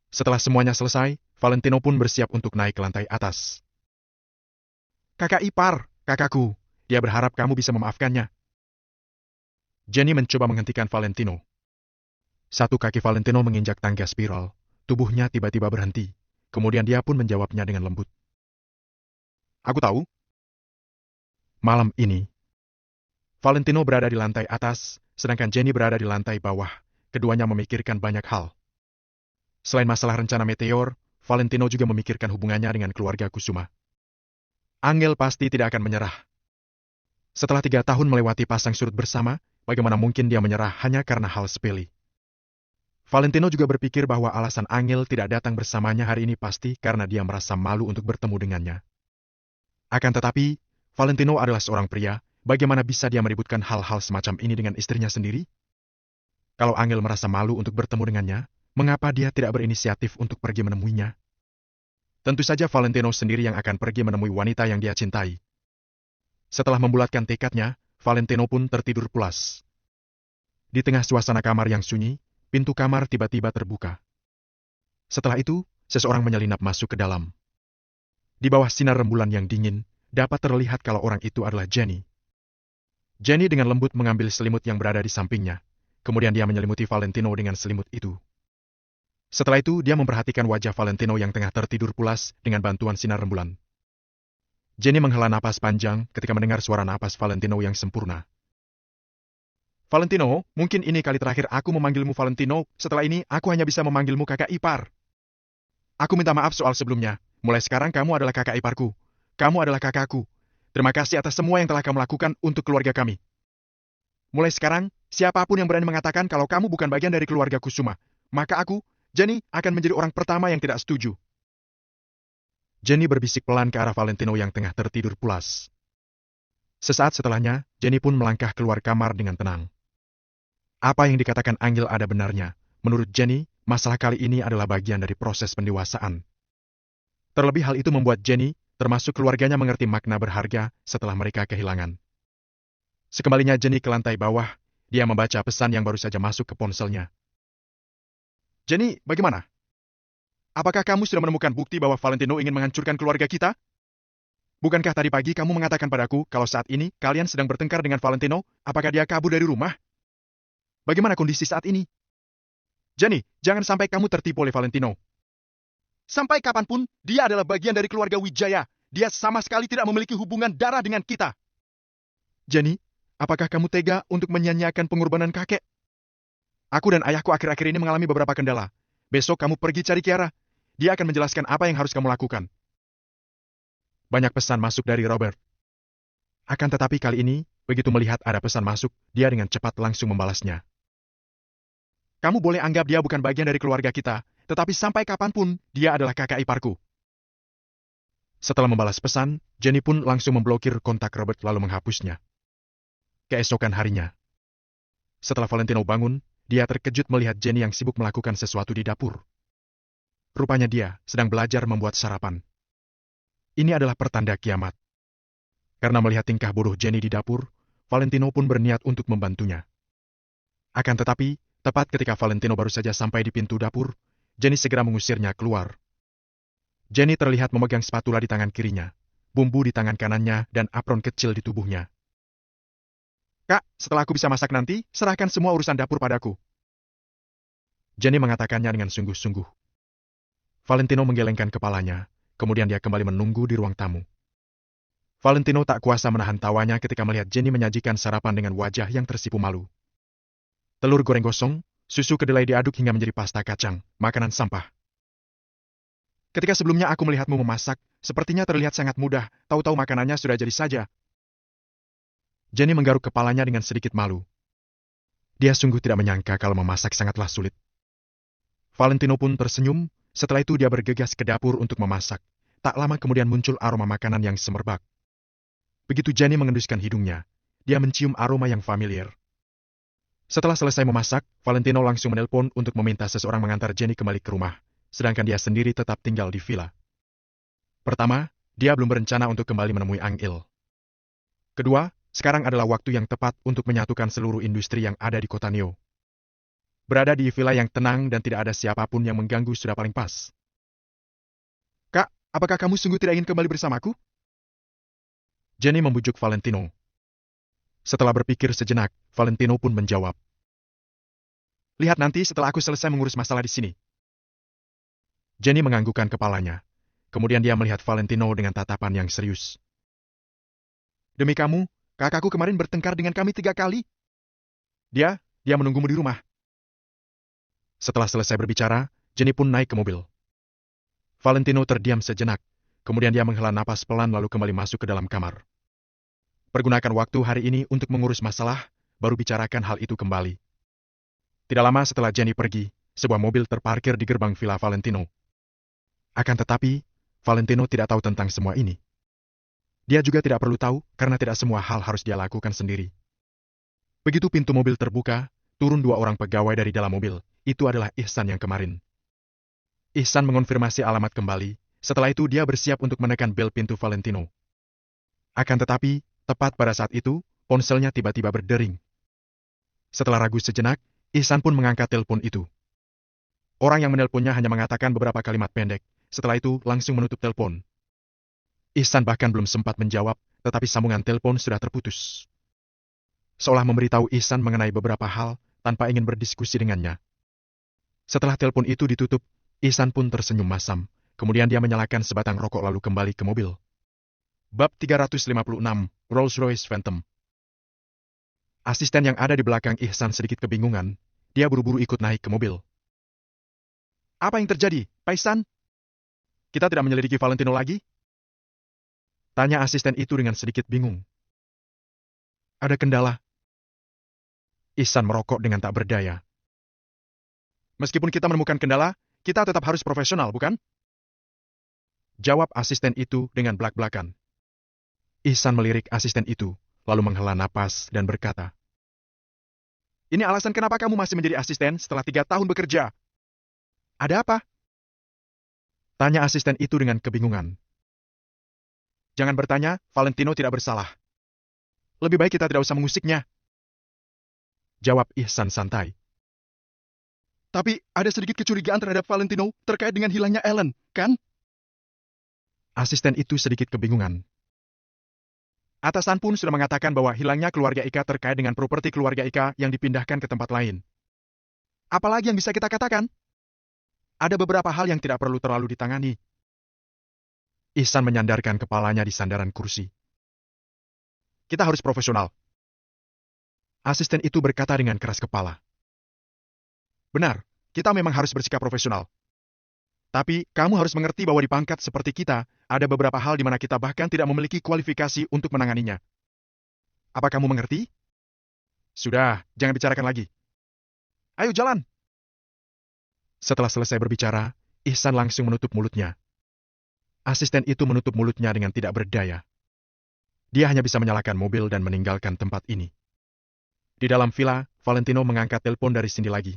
Setelah semuanya selesai, Valentino pun bersiap untuk naik ke lantai atas. Kakak ipar, kakakku, dia berharap kamu bisa memaafkannya. Jenny mencoba menghentikan Valentino. Satu kaki Valentino menginjak tangga spiral, tubuhnya tiba-tiba berhenti. Kemudian dia pun menjawabnya dengan lembut. Aku tahu. Malam ini, Valentino berada di lantai atas, sedangkan Jenny berada di lantai bawah. Keduanya memikirkan banyak hal. Selain masalah rencana meteor, Valentino juga memikirkan hubungannya dengan keluarga Kusuma. Angel pasti tidak akan menyerah. Setelah 3 tahun melewati pasang surut bersama, bagaimana mungkin dia menyerah hanya karena hal sepele? Valentino juga berpikir bahwa alasan Angel tidak datang bersamanya hari ini pasti karena dia merasa malu untuk bertemu dengannya. Akan tetapi, Valentino adalah seorang pria, bagaimana bisa dia meributkan hal-hal semacam ini dengan istrinya sendiri? Kalau Angel merasa malu untuk bertemu dengannya, mengapa dia tidak berinisiatif untuk pergi menemuinya? Tentu saja Valentino sendiri yang akan pergi menemui wanita yang dia cintai. Setelah membulatkan tekadnya, Valentino pun tertidur pulas. Di tengah suasana kamar yang sunyi, pintu kamar tiba-tiba terbuka. Setelah itu, seseorang menyelinap masuk ke dalam. Di bawah sinar rembulan yang dingin, dapat terlihat kalau orang itu adalah Jenny. Jenny dengan lembut mengambil selimut yang berada di sampingnya. Kemudian dia menyelimuti Valentino dengan selimut itu. Setelah itu, dia memperhatikan wajah Valentino yang tengah tertidur pulas dengan bantuan sinar rembulan. Jenny menghela napas panjang ketika mendengar suara napas Valentino yang sempurna. Valentino, mungkin ini kali terakhir aku memanggilmu Valentino, setelah ini aku hanya bisa memanggilmu kakak ipar. Aku minta maaf soal sebelumnya, mulai sekarang kamu adalah kakak iparku. Kamu adalah kakakku. Terima kasih atas semua yang telah kamu lakukan untuk keluarga kami. Mulai sekarang, siapapun yang berani mengatakan kalau kamu bukan bagian dari keluarga Kusuma, maka aku, Jenny, akan menjadi orang pertama yang tidak setuju. Jenny berbisik pelan ke arah Valentino yang tengah tertidur pulas. Sesaat setelahnya, Jenny pun melangkah keluar kamar dengan tenang. Apa yang dikatakan Angel ada benarnya. Menurut Jenny, masalah kali ini adalah bagian dari proses pendewasaan. Terlebih hal itu membuat Jenny, termasuk keluarganya mengerti makna berharga setelah mereka kehilangan. Sekembalinya Jenny ke lantai bawah, dia membaca pesan yang baru saja masuk ke ponselnya. Jenny, bagaimana? Apakah kamu sudah menemukan bukti bahwa Valentino ingin menghancurkan keluarga kita? Bukankah tadi pagi kamu mengatakan padaku kalau saat ini kalian sedang bertengkar dengan Valentino, apakah dia kabur dari rumah? Bagaimana kondisi saat ini? Jenny, jangan sampai kamu tertipu oleh Valentino. Sampai kapanpun, dia adalah bagian dari keluarga Wijaya. Dia sama sekali tidak memiliki hubungan darah dengan kita. Jenny, apakah kamu tega untuk menyia-nyiakan pengorbanan kakek? Aku dan ayahku akhir-akhir ini mengalami beberapa kendala. Besok kamu pergi cari Kiara. Dia akan menjelaskan apa yang harus kamu lakukan. Banyak pesan masuk dari Robert. Akan tetapi kali ini, begitu melihat ada pesan masuk, dia dengan cepat langsung membalasnya. Kamu boleh anggap dia bukan bagian dari keluarga kita, tetapi sampai kapanpun, dia adalah kakak iparku. Setelah membalas pesan, Jenny pun langsung memblokir kontak Robert lalu menghapusnya. Keesokan harinya. Setelah Valentino bangun, dia terkejut melihat Jenny yang sibuk melakukan sesuatu di dapur. Rupanya dia sedang belajar membuat sarapan. Ini adalah pertanda kiamat. Karena melihat tingkah bodoh Jenny di dapur, Valentino pun berniat untuk membantunya. Akan tetapi, tepat ketika Valentino baru saja sampai di pintu dapur, Jenny segera mengusirnya keluar. Jenny terlihat memegang spatula di tangan kirinya, bumbu di tangan kanannya, dan apron kecil di tubuhnya. Kak, setelah aku bisa masak nanti, serahkan semua urusan dapur padaku. Jenny mengatakannya dengan sungguh-sungguh. Valentino menggelengkan kepalanya, kemudian dia kembali menunggu di ruang tamu. Valentino tak kuasa menahan tawanya ketika melihat Jenny menyajikan sarapan dengan wajah yang tersipu malu. Telur goreng gosong, susu kedelai diaduk hingga menjadi pasta kacang, makanan sampah. Ketika sebelumnya aku melihatmu memasak, sepertinya terlihat sangat mudah, tahu-tahu makanannya sudah jadi saja. Jenny menggaruk kepalanya dengan sedikit malu. Dia sungguh tidak menyangka kalau memasak sangatlah sulit. Valentino pun tersenyum, setelah itu dia bergegas ke dapur untuk memasak. Tak lama kemudian muncul aroma makanan yang semerbak. Begitu Jenny mengenduskan hidungnya, dia mencium aroma yang familiar. Setelah selesai memasak, Valentino langsung menelpon untuk meminta seseorang mengantar Jenny kembali ke rumah, sedangkan dia sendiri tetap tinggal di villa. Pertama, dia belum berencana untuk kembali menemui Ang Il. Kedua, sekarang adalah waktu yang tepat untuk menyatukan seluruh industri yang ada di kota Neo. Berada di villa yang tenang dan tidak ada siapapun yang mengganggu sudah paling pas. Kak, apakah kamu sungguh tidak ingin kembali bersamaku? Jenny membujuk Valentino. Setelah berpikir sejenak, Valentino pun menjawab. Lihat nanti setelah aku selesai mengurus masalah di sini. Jenny menganggukkan kepalanya. Kemudian dia melihat Valentino dengan tatapan yang serius. Demi kamu, kakakku kemarin bertengkar dengan kami 3 kali. Dia menunggumu di rumah. Setelah selesai berbicara, Jenny pun naik ke mobil. Valentino terdiam sejenak. Kemudian dia menghela napas pelan lalu kembali masuk ke dalam kamar. Pergunakan waktu hari ini untuk mengurus masalah, baru bicarakan hal itu kembali. Tidak lama setelah Jenny pergi, sebuah mobil terparkir di gerbang villa Valentino. Akan tetapi, Valentino tidak tahu tentang semua ini. Dia juga tidak perlu tahu karena tidak semua hal harus dia lakukan sendiri. Begitu pintu mobil terbuka, turun 2 orang pegawai dari dalam mobil. Itu adalah Ihsan yang kemarin. Ihsan mengonfirmasi alamat kembali. Setelah itu dia bersiap untuk menekan bel pintu Valentino. Akan tetapi, tepat pada saat itu, ponselnya tiba-tiba berdering. Setelah ragu sejenak, Ihsan pun mengangkat telepon itu. Orang yang menelponnya hanya mengatakan beberapa kalimat pendek. Setelah itu langsung menutup telepon. Ihsan bahkan belum sempat menjawab, tetapi sambungan telepon sudah terputus. Seolah memberitahu Ihsan mengenai beberapa hal tanpa ingin berdiskusi dengannya. Setelah telepon itu ditutup, Ihsan pun tersenyum masam. Kemudian dia menyalakan sebatang rokok lalu kembali ke mobil. Bab 356, Rolls-Royce Phantom. Asisten yang ada di belakang Ihsan sedikit kebingungan. Dia buru-buru ikut naik ke mobil. Apa yang terjadi, Pak Ihsan? Kita tidak menyelidiki Valentino lagi? Tanya asisten itu dengan sedikit bingung. Ada kendala. Ihsan merokok dengan tak berdaya. Meskipun kita menemukan kendala, kita tetap harus profesional, bukan? Jawab asisten itu dengan belak-belakan. Ihsan melirik asisten itu, lalu menghela napas dan berkata, Ini alasan kenapa kamu masih menjadi asisten setelah 3 tahun bekerja. Ada apa? Tanya asisten itu dengan kebingungan. Jangan bertanya, Valentino tidak bersalah. Lebih baik kita tidak usah mengusiknya. Jawab Ihsan santai. Tapi ada sedikit kecurigaan terhadap Valentino terkait dengan hilangnya Ellen, kan? Asisten itu sedikit kebingungan. Atasan pun sudah mengatakan bahwa hilangnya keluarga Ika terkait dengan properti keluarga Ika yang dipindahkan ke tempat lain. Apalagi yang bisa kita katakan? Ada beberapa hal yang tidak perlu terlalu ditangani. Ihsan menyandarkan kepalanya di sandaran kursi. Kita harus profesional. Asisten itu berkata dengan keras kepala. Benar, kita memang harus bersikap profesional. Tapi, kamu harus mengerti bahwa di pangkat seperti kita, ada beberapa hal di mana kita bahkan tidak memiliki kualifikasi untuk menanganinya. Apa kamu mengerti? Sudah, jangan bicarakan lagi. Ayo jalan! Setelah selesai berbicara, Ihsan langsung menutup mulutnya. Asisten itu menutup mulutnya dengan tidak berdaya. Dia hanya bisa menyalakan mobil dan meninggalkan tempat ini. Di dalam villa, Valentino mengangkat telepon dari Cindy lagi.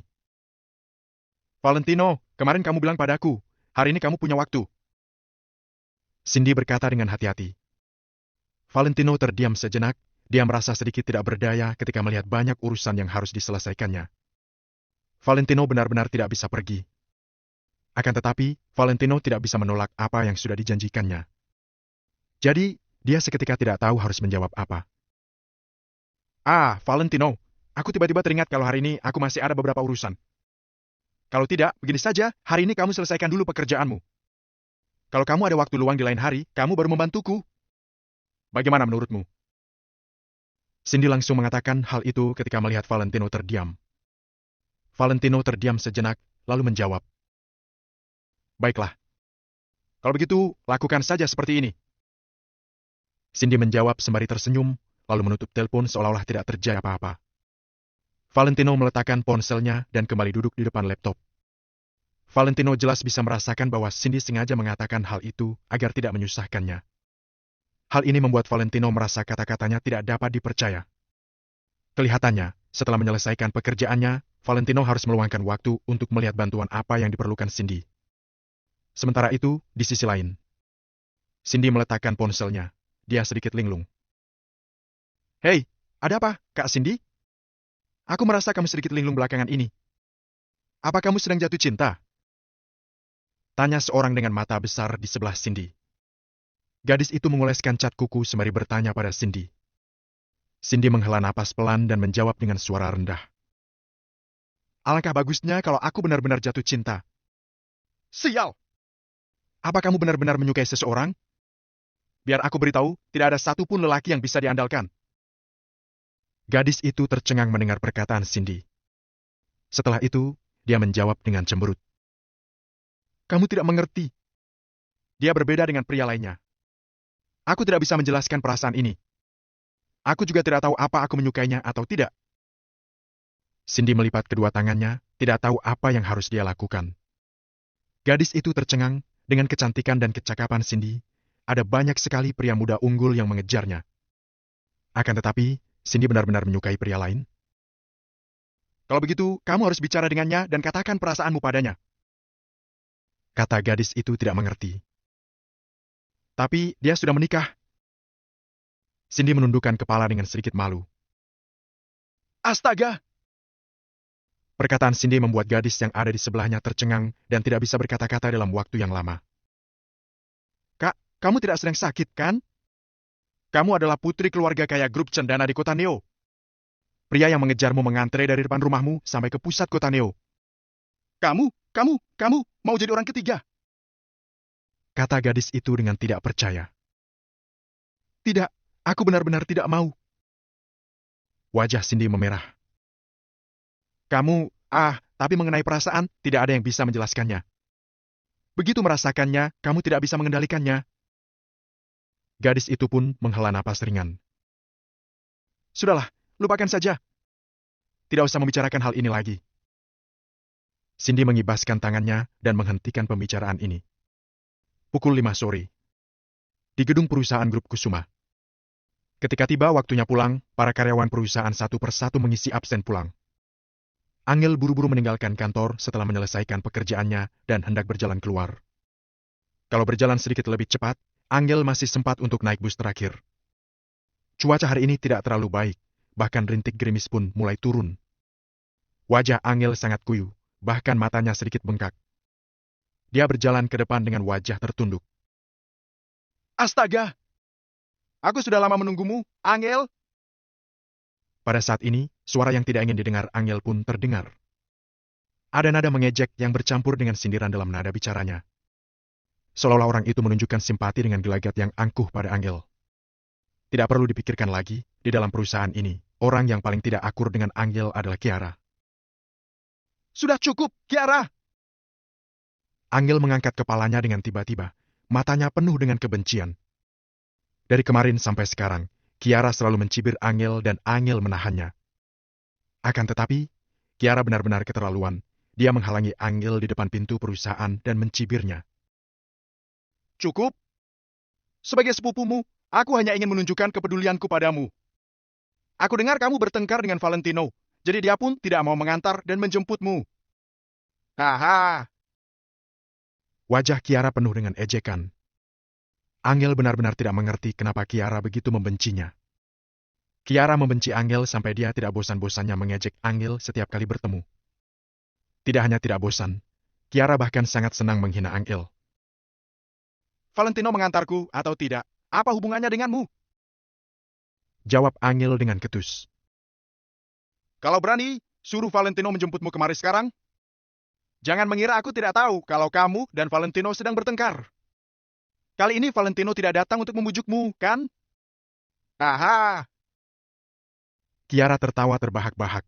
Valentino, kemarin kamu bilang padaku, hari ini kamu punya waktu. Cindy berkata dengan hati-hati. Valentino terdiam sejenak, dia merasa sedikit tidak berdaya ketika melihat banyak urusan yang harus diselesaikannya. Valentino benar-benar tidak bisa pergi. Akan tetapi, Valentino tidak bisa menolak apa yang sudah dijanjikannya. Jadi, dia seketika tidak tahu harus menjawab apa. Valentino, aku tiba-tiba teringat kalau hari ini aku masih ada beberapa urusan. Kalau tidak, begini saja, hari ini kamu selesaikan dulu pekerjaanmu. Kalau kamu ada waktu luang di lain hari, kamu baru membantuku. Bagaimana menurutmu? Cindy langsung mengatakan hal itu ketika melihat Valentino terdiam. Valentino terdiam sejenak, lalu menjawab. Baiklah. Kalau begitu, lakukan saja seperti ini. Cindy menjawab sembari tersenyum, lalu menutup telepon seolah-olah tidak terjadi apa-apa. Valentino meletakkan ponselnya dan kembali duduk di depan laptop. Valentino jelas bisa merasakan bahwa Cindy sengaja mengatakan hal itu agar tidak menyusahkannya. Hal ini membuat Valentino merasa kata-katanya tidak dapat dipercaya. Kelihatannya, setelah menyelesaikan pekerjaannya, Valentino harus meluangkan waktu untuk melihat bantuan apa yang diperlukan Cindy. Sementara itu, di sisi lain, Cindy meletakkan ponselnya. Dia sedikit linglung. Hei, ada apa, Kak Cindy? Aku merasa kamu sedikit linglung belakangan ini. Apa kamu sedang jatuh cinta? Tanya seorang dengan mata besar di sebelah Cindy. Gadis itu mengoleskan cat kuku sembari bertanya pada Cindy. Cindy menghela napas pelan dan menjawab dengan suara rendah. Alangkah bagusnya kalau aku benar-benar jatuh cinta. Sial! Apa kamu benar-benar menyukai seseorang? Biar aku beritahu, tidak ada satupun lelaki yang bisa diandalkan. Gadis itu tercengang mendengar perkataan Cindy. Setelah itu, dia menjawab dengan cemberut. Kamu tidak mengerti. Dia berbeda dengan pria lainnya. Aku tidak bisa menjelaskan perasaan ini. Aku juga tidak tahu apa aku menyukainya atau tidak. Cindy melipat kedua tangannya, tidak tahu apa yang harus dia lakukan. Gadis itu tercengang dengan kecantikan dan kecakapan Cindy. Ada banyak sekali pria muda unggul yang mengejarnya. Akan tetapi, Cindy benar-benar menyukai pria lain. Kalau begitu, kamu harus bicara dengannya dan katakan perasaanmu padanya. Kata gadis itu tidak mengerti. Tapi dia sudah menikah. Cindy menundukkan kepala dengan sedikit malu. Astaga! Perkataan Cindy membuat gadis yang ada di sebelahnya tercengang dan tidak bisa berkata-kata dalam waktu yang lama. Kak, kamu tidak sedang sakit, kan? Kamu adalah putri keluarga kaya grup cendana di kota Neo. Pria yang mengejarmu mengantre dari depan rumahmu sampai ke pusat kota Neo. Kamu mau jadi orang ketiga? Kata gadis itu dengan tidak percaya. Tidak, aku benar-benar tidak mau. Wajah Cindy memerah. Tapi mengenai perasaan, tidak ada yang bisa menjelaskannya. Begitu merasakannya, kamu tidak bisa mengendalikannya. Gadis itu pun menghela napas ringan. Sudahlah, lupakan saja. Tidak usah membicarakan hal ini lagi. Cindy mengibaskan tangannya dan menghentikan pembicaraan ini. Pukul 5 sore. Di gedung perusahaan grup Kusuma. Ketika tiba waktunya pulang, para karyawan perusahaan satu persatu mengisi absen pulang. Angel buru-buru meninggalkan kantor setelah menyelesaikan pekerjaannya dan hendak berjalan keluar. Kalau berjalan sedikit lebih cepat, Angel masih sempat untuk naik bus terakhir. Cuaca hari ini tidak terlalu baik, bahkan rintik gerimis pun mulai turun. Wajah Angel sangat kuyu, bahkan matanya sedikit bengkak. Dia berjalan ke depan dengan wajah tertunduk. Astaga! Aku sudah lama menunggumu, Angel. Pada saat ini, suara yang tidak ingin didengar Angel pun terdengar. Ada nada mengejek yang bercampur dengan sindiran dalam nada bicaranya. Seolah-olah orang itu menunjukkan simpati dengan gelagat yang angkuh pada Angel. Tidak perlu dipikirkan lagi, di dalam perusahaan ini, orang yang paling tidak akur dengan Angel adalah Kiara. Sudah cukup, Kiara! Angel mengangkat kepalanya dengan tiba-tiba, matanya penuh dengan kebencian. Dari kemarin sampai sekarang, Kiara selalu mencibir Angel dan Angel menahannya. Akan tetapi, Kiara benar-benar keterlaluan. Dia menghalangi Angel di depan pintu perusahaan dan mencibirnya. Cukup? Sebagai sepupumu, aku hanya ingin menunjukkan kepedulianku padamu. Aku dengar kamu bertengkar dengan Valentino, jadi dia pun tidak mau mengantar dan menjemputmu. Haha. Wajah Kiara penuh dengan ejekan. Angel benar-benar tidak mengerti kenapa Kiara begitu membencinya. Kiara membenci Angel sampai dia tidak bosan-bosannya mengejek Angel setiap kali bertemu. Tidak hanya tidak bosan, Kiara bahkan sangat senang menghina Angel. Valentino mengantarku atau tidak, apa hubungannya denganmu? Jawab Angel dengan ketus. Kalau berani, suruh Valentino menjemputmu kemari sekarang. Jangan mengira aku tidak tahu kalau kamu dan Valentino sedang bertengkar. Kali ini Valentino tidak datang untuk membujukmu, kan? Aha! Kiara tertawa terbahak-bahak.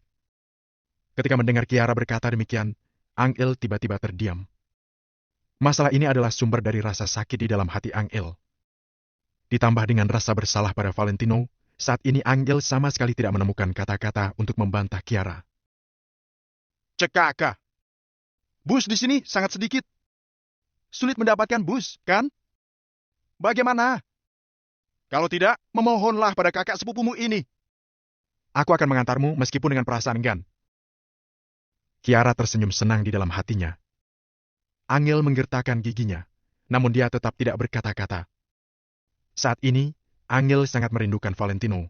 Ketika mendengar Kiara berkata demikian, Angel tiba-tiba terdiam. Masalah ini adalah sumber dari rasa sakit di dalam hati Angel. Ditambah dengan rasa bersalah pada Valentino, saat ini Angel sama sekali tidak menemukan kata-kata untuk membantah Kiara. Cekaka. Bus di sini sangat sedikit. Sulit mendapatkan bus, kan? Bagaimana? Kalau tidak, memohonlah pada kakak sepupumu ini. Aku akan mengantarmu meskipun dengan perasaan enggan. Kiara tersenyum senang di dalam hatinya. Angel menggertakkan giginya, namun dia tetap tidak berkata-kata. Saat ini, Angel sangat merindukan Valentino.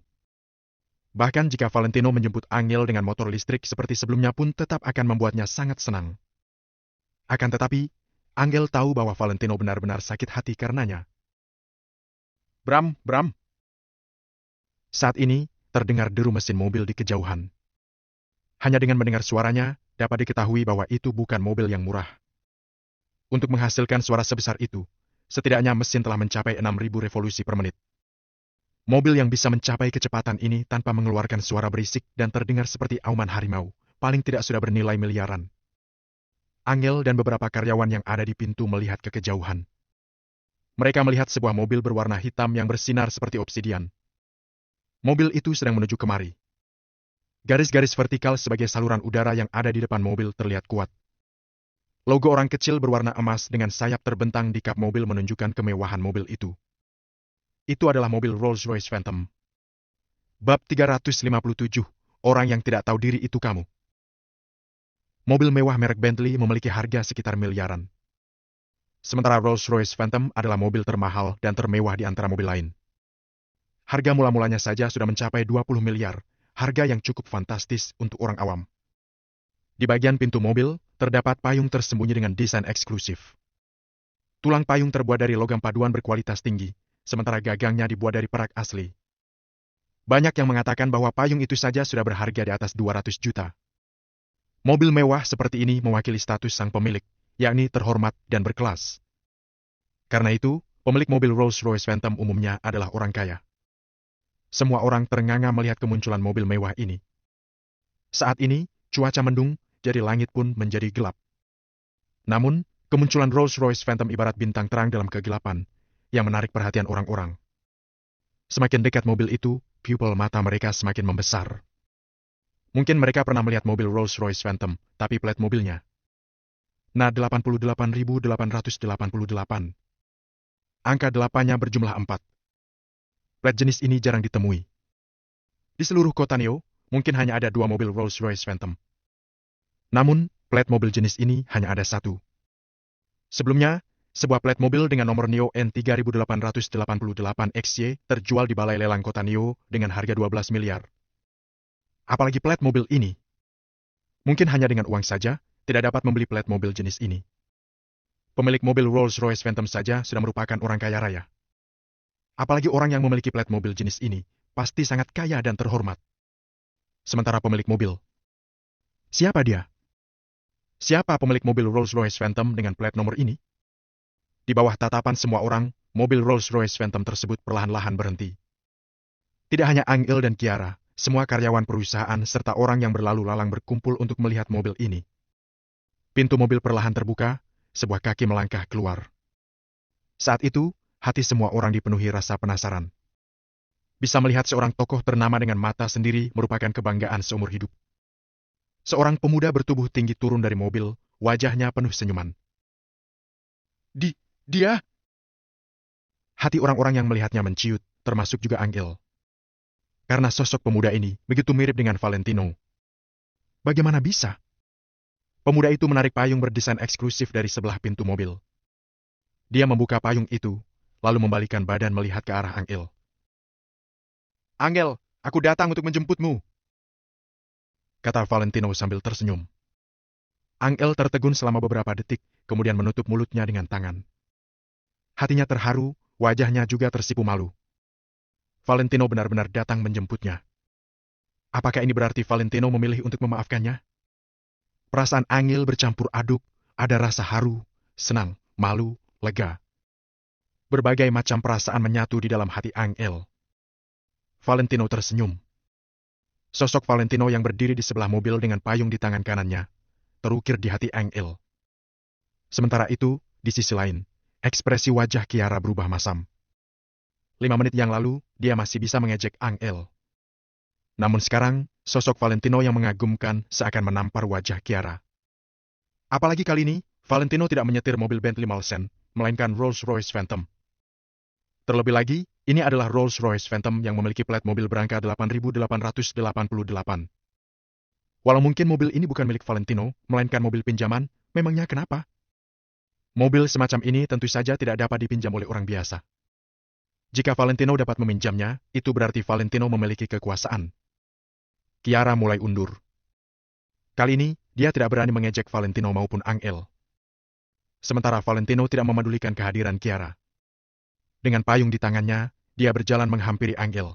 Bahkan jika Valentino menjemput Angel dengan motor listrik seperti sebelumnya pun tetap akan membuatnya sangat senang. Akan tetapi, Angel tahu bahwa Valentino benar-benar sakit hati karenanya. Bram. Saat ini, terdengar deru mesin mobil di kejauhan. Hanya dengan mendengar suaranya, dapat diketahui bahwa itu bukan mobil yang murah. Untuk menghasilkan suara sebesar itu, setidaknya mesin telah mencapai 6.000 revolusi per menit. Mobil yang bisa mencapai kecepatan ini tanpa mengeluarkan suara berisik dan terdengar seperti auman harimau, paling tidak sudah bernilai miliaran. Angel dan beberapa karyawan yang ada di pintu melihat ke kejauhan. Mereka melihat sebuah mobil berwarna hitam yang bersinar seperti obsidian. Mobil itu sedang menuju kemari. Garis-garis vertikal sebagai saluran udara yang ada di depan mobil terlihat kuat. Logo orang kecil berwarna emas dengan sayap terbentang di kap mobil menunjukkan kemewahan mobil itu. Itu adalah mobil Rolls-Royce Phantom. Bab 357, orang yang tidak tahu diri itu kamu. Mobil mewah merek Bentley memiliki harga sekitar miliaran. Sementara Rolls-Royce Phantom adalah mobil termahal dan termewah di antara mobil lain. Harga mula-mulanya saja sudah mencapai 20 miliar, harga yang cukup fantastis untuk orang awam. Di bagian pintu mobil, terdapat payung tersembunyi dengan desain eksklusif. Tulang payung terbuat dari logam paduan berkualitas tinggi, sementara gagangnya dibuat dari perak asli. Banyak yang mengatakan bahwa payung itu saja sudah berharga di atas 200 juta. Mobil mewah seperti ini mewakili status sang pemilik, yakni terhormat dan berkelas. Karena itu, pemilik mobil Rolls-Royce Phantom umumnya adalah orang kaya. Semua orang ternganga melihat kemunculan mobil mewah ini. Saat ini, cuaca mendung, jadi langit pun menjadi gelap. Namun, kemunculan Rolls-Royce Phantom ibarat bintang terang dalam kegelapan, yang menarik perhatian orang-orang. Semakin dekat mobil itu, pupil mata mereka semakin membesar. Mungkin mereka pernah melihat mobil Rolls-Royce Phantom, tapi plat mobilnya. Nah 88.888. Angka 8-nya berjumlah 4. Plat jenis ini jarang ditemui. Di seluruh kota Neo, mungkin hanya ada 2 mobil Rolls-Royce Phantom. Namun, plat mobil jenis ini hanya ada 1. Sebelumnya, sebuah plat mobil dengan nomor Neo N3888XY terjual di balai lelang kota Neo dengan harga 12 miliar. Apalagi plat mobil ini. Mungkin hanya dengan uang saja, tidak dapat membeli plat mobil jenis ini. Pemilik mobil Rolls-Royce Phantom saja sudah merupakan orang kaya raya. Apalagi orang yang memiliki plat mobil jenis ini, pasti sangat kaya dan terhormat. Sementara pemilik mobil. Siapa dia? Siapa pemilik mobil Rolls-Royce Phantom dengan plat nomor ini? Di bawah tatapan semua orang, mobil Rolls-Royce Phantom tersebut perlahan-lahan berhenti. Tidak hanya Angel dan Kiara, semua karyawan perusahaan serta orang yang berlalu lalang berkumpul untuk melihat mobil ini. Pintu mobil perlahan terbuka, sebuah kaki melangkah keluar. Saat itu, hati semua orang dipenuhi rasa penasaran. Bisa melihat seorang tokoh ternama dengan mata sendiri merupakan kebanggaan seumur hidup. Seorang pemuda bertubuh tinggi turun dari mobil, wajahnya penuh senyuman. Dia? Hati orang-orang yang melihatnya menciut, termasuk juga Angel. Karena sosok pemuda ini begitu mirip dengan Valentino. Bagaimana bisa? Pemuda itu menarik payung berdesain eksklusif dari sebelah pintu mobil. Dia membuka payung itu, lalu membalikkan badan melihat ke arah Angel. Angel, aku datang untuk menjemputmu, kata Valentino sambil tersenyum. Angel tertegun selama beberapa detik, kemudian menutup mulutnya dengan tangan. Hatinya terharu, wajahnya juga tersipu malu. Valentino benar-benar datang menjemputnya. Apakah ini berarti Valentino memilih untuk memaafkannya? Perasaan Angel bercampur aduk, ada rasa haru, senang, malu, lega. Berbagai macam perasaan menyatu di dalam hati Angel. Valentino tersenyum. Sosok Valentino yang berdiri di sebelah mobil dengan payung di tangan kanannya, terukir di hati Angel. Sementara itu, di sisi lain, ekspresi wajah Kiara berubah masam. 5 menit yang lalu, dia masih bisa mengejek Angel. Namun sekarang, sosok Valentino yang mengagumkan seakan menampar wajah Kiara. Apalagi kali ini, Valentino tidak menyetir mobil Bentley Malsen, melainkan Rolls-Royce Phantom. Terlebih lagi, ini adalah Rolls-Royce Phantom yang memiliki plat mobil berangka 8.888. Walau mungkin mobil ini bukan milik Valentino, melainkan mobil pinjaman, memangnya kenapa? Mobil semacam ini tentu saja tidak dapat dipinjam oleh orang biasa. Jika Valentino dapat meminjamnya, itu berarti Valentino memiliki kekuasaan. Kiara mulai undur. Kali ini, dia tidak berani mengejek Valentino maupun Angel. Sementara Valentino tidak memedulikan kehadiran Kiara. Dengan payung di tangannya, dia berjalan menghampiri Angel.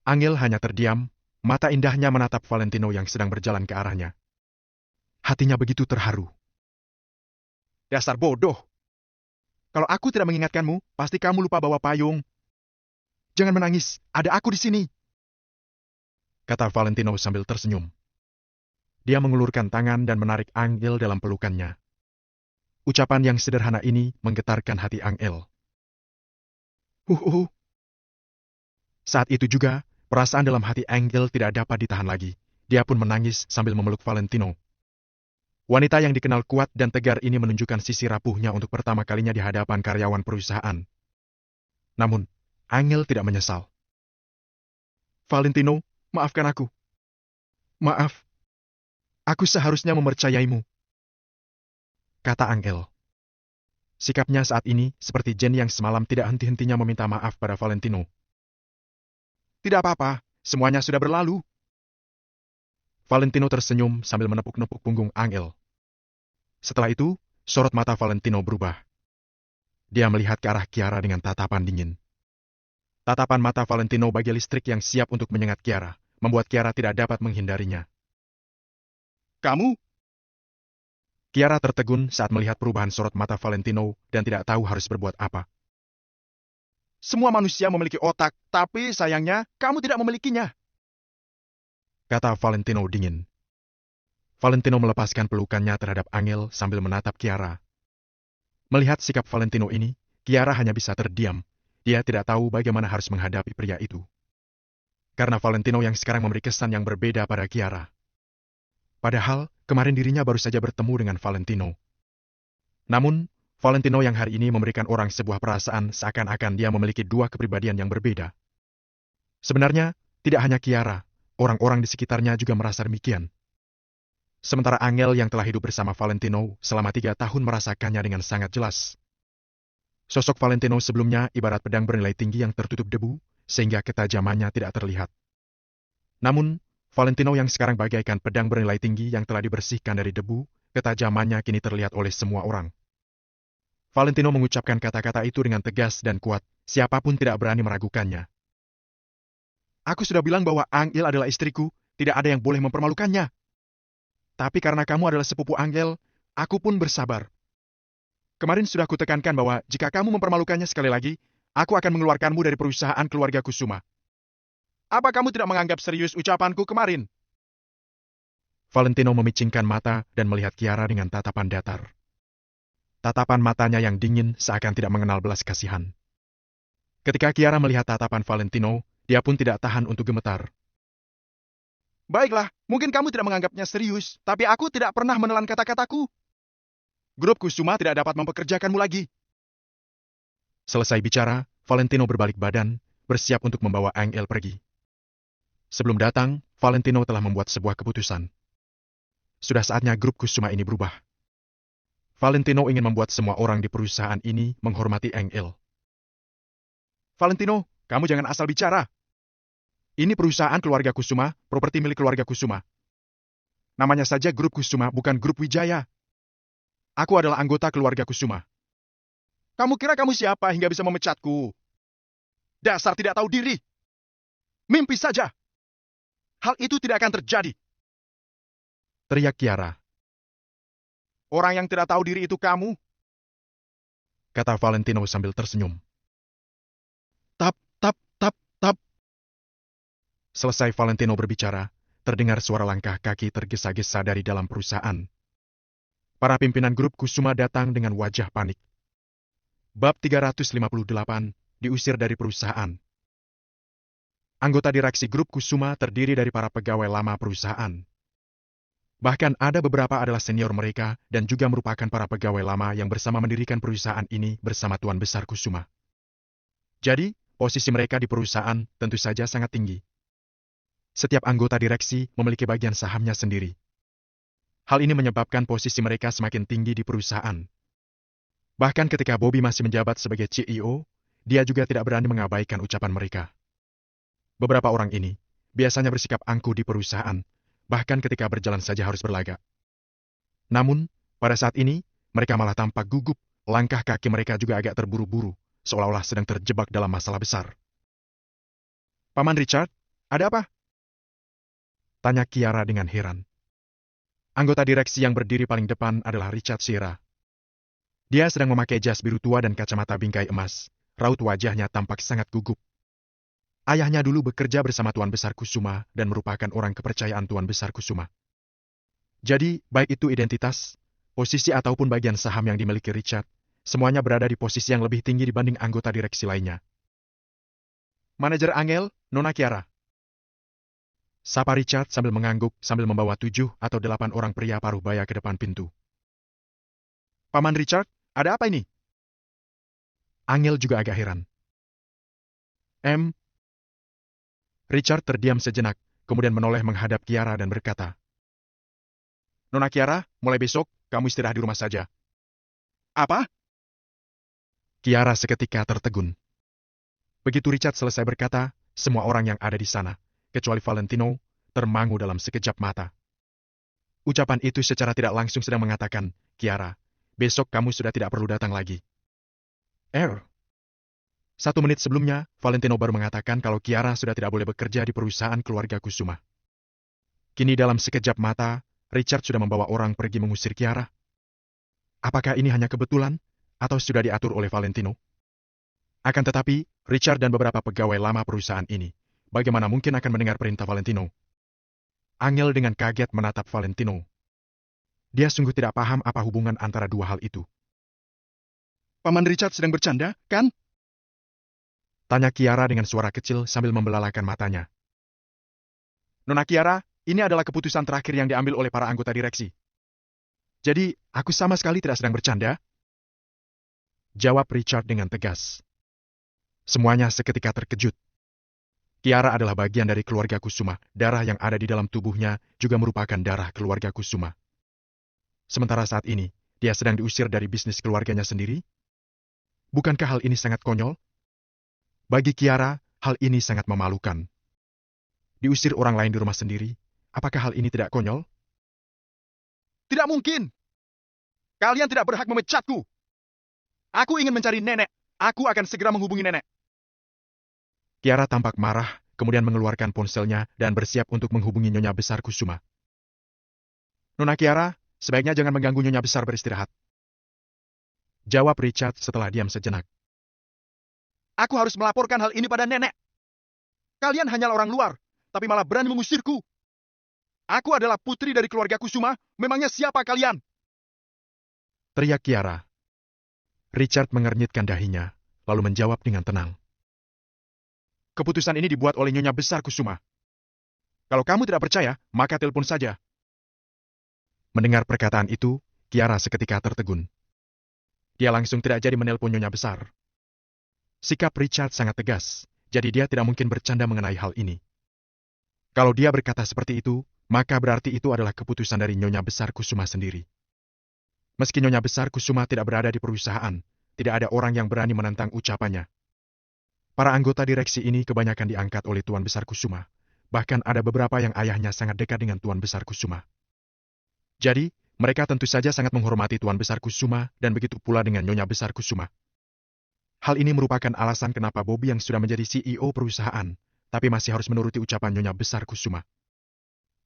Angel hanya terdiam, mata indahnya menatap Valentino yang sedang berjalan ke arahnya. Hatinya begitu terharu. Dasar bodoh! Kalau aku tidak mengingatkanmu, pasti kamu lupa bawa payung. Jangan menangis, ada aku di sini, kata Valentino sambil tersenyum. Dia mengulurkan tangan dan menarik Angel dalam pelukannya. Ucapan yang sederhana ini menggetarkan hati Angel. Saat itu juga, perasaan dalam hati Angel tidak dapat ditahan lagi. Dia pun menangis sambil memeluk Valentino. Wanita yang dikenal kuat dan tegar ini menunjukkan sisi rapuhnya untuk pertama kalinya di hadapan karyawan perusahaan. Namun, Angel tidak menyesal. Valentino, maafkan aku. Maaf. Aku seharusnya mempercayaimu, kata Angel. Sikapnya saat ini seperti Jenny yang semalam tidak henti-hentinya meminta maaf pada Valentino. Tidak apa-apa, semuanya sudah berlalu. Valentino tersenyum sambil menepuk-nepuk punggung Angel. Setelah itu, sorot mata Valentino berubah. Dia melihat ke arah Kiara dengan tatapan dingin. Tatapan mata Valentino bagai listrik yang siap untuk menyengat Kiara, membuat Kiara tidak dapat menghindarinya. Kamu? Kiara tertegun saat melihat perubahan sorot mata Valentino dan tidak tahu harus berbuat apa. Semua manusia memiliki otak, tapi sayangnya kamu tidak memilikinya, kata Valentino dingin. Valentino melepaskan pelukannya terhadap Angel sambil menatap Kiara. Melihat sikap Valentino ini, Kiara hanya bisa terdiam. Dia tidak tahu bagaimana harus menghadapi pria itu. Karena Valentino yang sekarang memberi kesan yang berbeda pada Kiara. Padahal, kemarin dirinya baru saja bertemu dengan Valentino. Namun, Valentino yang hari ini memberikan orang sebuah perasaan seakan-akan dia memiliki dua kepribadian yang berbeda. Sebenarnya, tidak hanya Kiara, orang-orang di sekitarnya juga merasa demikian. Sementara Angel yang telah hidup bersama Valentino selama 3 tahun merasakannya dengan sangat jelas. Sosok Valentino sebelumnya ibarat pedang bernilai tinggi yang tertutup debu, sehingga ketajamannya tidak terlihat. Namun, Valentino yang sekarang bagaikan pedang bernilai tinggi yang telah dibersihkan dari debu, ketajamannya kini terlihat oleh semua orang. Valentino mengucapkan kata-kata itu dengan tegas dan kuat, siapapun tidak berani meragukannya. Aku sudah bilang bahwa Angel adalah istriku, tidak ada yang boleh mempermalukannya. Tapi karena kamu adalah sepupu Angel, aku pun bersabar. Kemarin sudah kutekankan bahwa jika kamu mempermalukannya sekali lagi, aku akan mengeluarkanmu dari perusahaan keluarga Kusuma. Apa kamu tidak menganggap serius ucapanku kemarin? Valentino memicingkan mata dan melihat Kiara dengan tatapan datar. Tatapan matanya yang dingin seakan tidak mengenal belas kasihan. Ketika Kiara melihat tatapan Valentino, dia pun tidak tahan untuk gemetar. Baiklah, mungkin kamu tidak menganggapnya serius, tapi aku tidak pernah menelan kata-kataku. Grup Kusuma tidak dapat mempekerjakanmu lagi. Selesai bicara, Valentino berbalik badan, bersiap untuk membawa Angel pergi. Sebelum datang, Valentino telah membuat sebuah keputusan. Sudah saatnya grup Kusuma ini berubah. Valentino ingin membuat semua orang di perusahaan ini menghormati Angel. Valentino, kamu jangan asal bicara. Ini perusahaan keluarga Kusuma, properti milik keluarga Kusuma. Namanya saja grup Kusuma, bukan grup Wijaya. Aku adalah anggota keluarga Kusuma. Kamu kira kamu siapa hingga bisa memecatku? Dasar tidak tahu diri. Mimpi saja. Hal itu tidak akan terjadi. teriak Kiara. Orang yang tidak tahu diri itu kamu, kata Valentino sambil tersenyum. Tap, tap, tap, tap. Selesai Valentino berbicara, terdengar suara langkah kaki tergesa-gesa dari dalam perusahaan. Para pimpinan grup Kusuma datang dengan wajah panik. Bab 358, diusir dari perusahaan. Anggota direksi grup Kusuma terdiri dari para pegawai lama perusahaan. Bahkan ada beberapa adalah senior mereka dan juga merupakan para pegawai lama yang bersama mendirikan perusahaan ini bersama Tuan Besar Kusuma. Jadi, posisi mereka di perusahaan tentu saja sangat tinggi. Setiap anggota direksi memiliki bagian sahamnya sendiri. Hal ini menyebabkan posisi mereka semakin tinggi di perusahaan. Bahkan ketika Bobby masih menjabat sebagai CEO, dia juga tidak berani mengabaikan ucapan mereka. Beberapa orang ini biasanya bersikap angkuh di perusahaan, bahkan ketika berjalan saja harus berlagak. Namun, pada saat ini, mereka malah tampak gugup, langkah kaki mereka juga agak terburu-buru, seolah-olah sedang terjebak dalam masalah besar. Paman Richard, ada apa? Tanya Kiara dengan heran. Anggota direksi yang berdiri paling depan adalah Richard Shira. Dia sedang memakai jas biru tua dan kacamata bingkai emas, raut wajahnya tampak sangat gugup. Ayahnya dulu bekerja bersama Tuan Besar Kusuma dan merupakan orang kepercayaan Tuan Besar Kusuma. Jadi, baik itu identitas, posisi ataupun bagian saham yang dimiliki Richard, semuanya berada di posisi yang lebih tinggi dibanding anggota direksi lainnya. Manajer Angel, Nona Kiara. Sapa Richard sambil mengangguk sambil membawa 7 atau 8 orang pria paruh baya ke depan pintu. Paman Richard, ada apa ini? Angel juga agak heran. Richard terdiam sejenak, kemudian menoleh menghadap Kiara dan berkata, Nona Kiara, mulai besok, kamu istirahat di rumah saja. Apa? Kiara seketika tertegun. Begitu Richard selesai berkata, semua orang yang ada di sana, kecuali Valentino, termangu dalam sekejap mata. Ucapan itu secara tidak langsung sedang mengatakan, Kiara, besok kamu sudah tidak perlu datang lagi. 1 menit sebelumnya, Valentino baru mengatakan kalau Kiara sudah tidak boleh bekerja di perusahaan keluarga Kusuma. Kini dalam sekejap mata, Richard sudah membawa orang pergi mengusir Kiara. Apakah ini hanya kebetulan, atau sudah diatur oleh Valentino? Akan tetapi, Richard dan beberapa pegawai lama perusahaan ini, bagaimana mungkin akan mendengar perintah Valentino? Angel dengan kaget menatap Valentino. Dia sungguh tidak paham apa hubungan antara dua hal itu. Paman Richard sedang bercanda, kan? Tanya Kiara dengan suara kecil sambil membelalakan matanya. Nona Kiara, ini adalah keputusan terakhir yang diambil oleh para anggota direksi. Jadi, aku sama sekali tidak sedang bercanda. Jawab Richard dengan tegas. Semuanya seketika terkejut. Kiara adalah bagian dari keluarga Kusuma. Darah yang ada di dalam tubuhnya juga merupakan darah keluarga Kusuma. Sementara saat ini, dia sedang diusir dari bisnis keluarganya sendiri. Bukankah hal ini sangat konyol? Bagi Kiara, hal ini sangat memalukan. Diusir orang lain di rumah sendiri, apakah hal ini tidak konyol? Tidak mungkin! Kalian tidak berhak memecatku! Aku ingin mencari nenek. Aku akan segera menghubungi nenek. Kiara tampak marah, kemudian mengeluarkan ponselnya dan bersiap untuk menghubungi Nyonya Besar Kusuma. Nona Kiara, sebaiknya jangan mengganggu Nyonya Besar beristirahat. Jawab Richard setelah diam sejenak. Aku harus melaporkan hal ini pada nenek. Kalian hanyalah orang luar, tapi malah berani mengusirku. Aku adalah putri dari keluarga Kusuma, memangnya siapa kalian? Teriak Kiara. Richard mengernyitkan dahinya, lalu menjawab dengan tenang. Keputusan ini dibuat oleh Nyonya Besar Kusuma. Kalau kamu tidak percaya, maka telepon saja. Mendengar perkataan itu, Kiara seketika tertegun. Dia langsung tidak jadi menelpon Nyonya Besar. Sikap Richard sangat tegas, jadi dia tidak mungkin bercanda mengenai hal ini. Kalau dia berkata seperti itu, maka berarti itu adalah keputusan dari Nyonya Besar Kusuma sendiri. Meski Nyonya Besar Kusuma tidak berada di perusahaan, tidak ada orang yang berani menentang ucapannya. Para anggota direksi ini kebanyakan diangkat oleh Tuan Besar Kusuma, bahkan ada beberapa yang ayahnya sangat dekat dengan Tuan Besar Kusuma. Jadi, mereka tentu saja sangat menghormati Tuan Besar Kusuma dan begitu pula dengan Nyonya Besar Kusuma. Hal ini merupakan alasan kenapa Bobby yang sudah menjadi CEO perusahaan, tapi masih harus menuruti ucapan Nyonya Besar Kusuma.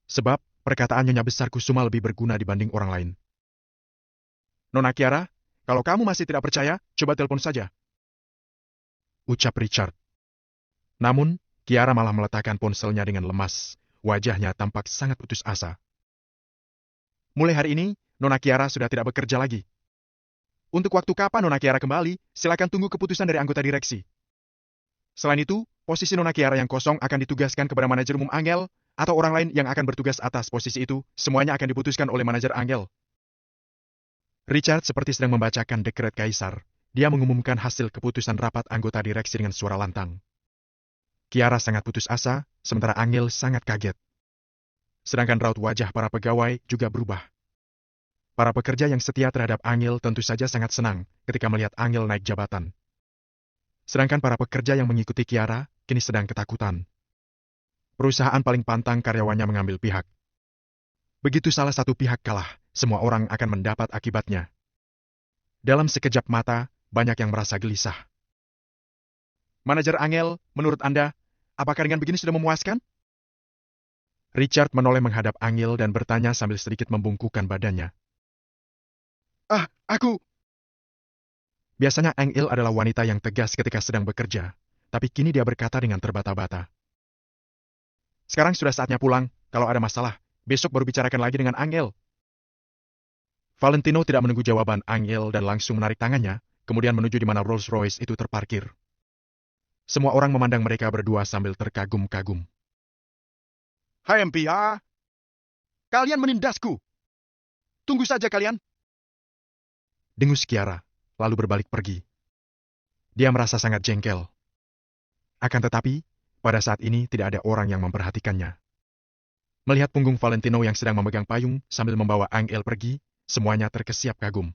Sebab, Perkataan Nyonya Besar Kusuma lebih berguna dibanding orang lain. Nona Kiara, kalau kamu masih tidak percaya, coba telepon saja, ucap Richard. Namun, Kiara malah meletakkan ponselnya dengan lemas. Wajahnya tampak sangat putus asa. Mulai hari ini, Nona Kiara sudah tidak bekerja lagi. Untuk waktu kapan Nona Kiara kembali, silakan tunggu keputusan dari anggota direksi. Selain itu, posisi Nona Kiara yang kosong akan ditugaskan kepada manajer umum Angel, atau orang lain yang akan bertugas atas posisi itu, semuanya akan diputuskan oleh manajer Angel. Richard seperti sedang membacakan dekret kaisar. Dia mengumumkan hasil keputusan rapat anggota direksi dengan suara lantang. Kiara sangat putus asa, sementara Angel sangat kaget. Sedangkan raut wajah para pegawai juga berubah. Para pekerja yang setia terhadap Angel tentu saja sangat senang ketika melihat Angel naik jabatan. Sedangkan para pekerja yang mengikuti Kiara kini sedang ketakutan. Perusahaan paling pantang karyawannya mengambil pihak. Begitu salah satu pihak kalah, semua orang akan mendapat akibatnya. Dalam sekejap mata, banyak yang merasa gelisah. Manajer Angel, menurut Anda, apakah dengan begini sudah memuaskan? Richard menoleh menghadap Angel dan bertanya sambil sedikit membungkukkan badannya. Aku... Biasanya Angel adalah wanita yang tegas ketika sedang bekerja, tapi kini dia berkata dengan terbata-bata. Sekarang sudah saatnya pulang, kalau ada masalah, besok baru bicarakan lagi dengan Angel. Valentino tidak menunggu jawaban Angel dan langsung menarik tangannya, kemudian menuju di mana Rolls Royce itu terparkir. Semua orang memandang mereka berdua sambil terkagum-kagum. Hai MPA, kalian menindasku. Tunggu saja kalian. Dengus Kiara, lalu berbalik pergi. Dia merasa sangat jengkel. Akan tetapi, pada saat ini tidak ada orang yang memperhatikannya. Melihat punggung Valentino yang sedang memegang payung sambil membawa Angel pergi, semuanya terkesiap kagum.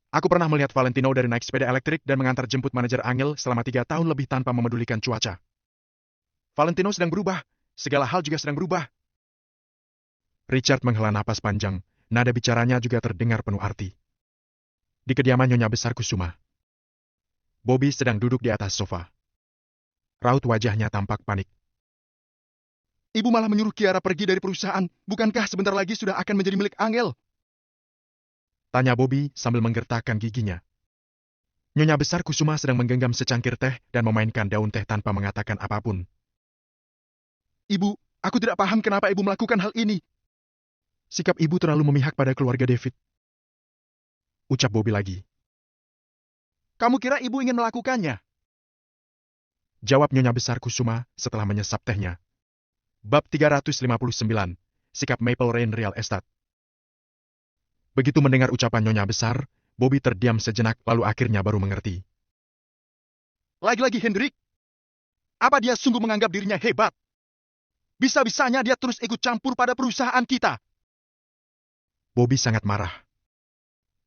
Aku pernah melihat Valentino dari naik sepeda elektrik dan mengantar jemput manajer Angel selama 3 tahun lebih tanpa memedulikan cuaca. Valentino sedang berubah, segala hal juga sedang berubah. Richard menghela napas panjang, nada bicaranya juga terdengar penuh arti. Di kediaman Nyonya Besar Kusuma, Bobby sedang duduk di atas sofa. Raut wajahnya tampak panik. Ibu malah menyuruh Kiara pergi dari perusahaan. Bukankah sebentar lagi sudah akan menjadi milik Angel? Tanya Bobby sambil menggertakkan giginya. Nyonya Besar Kusuma sedang menggenggam secangkir teh dan memainkan daun teh tanpa mengatakan apapun. Ibu, aku tidak paham kenapa ibu melakukan hal ini. Sikap ibu terlalu memihak pada keluarga David. Ucap Bobby lagi. Kamu kira ibu ingin melakukannya? Jawab Nyonya Besar Kusuma setelah menyesap tehnya. Bab 359, Sikap Maple Rain Real Estate. Begitu mendengar ucapan Nyonya Besar, Bobby terdiam sejenak lalu akhirnya baru mengerti. Lagi-lagi Hendrik. Apa dia sungguh menganggap dirinya hebat? Bisa-bisanya dia terus ikut campur pada perusahaan kita. Bobby sangat marah.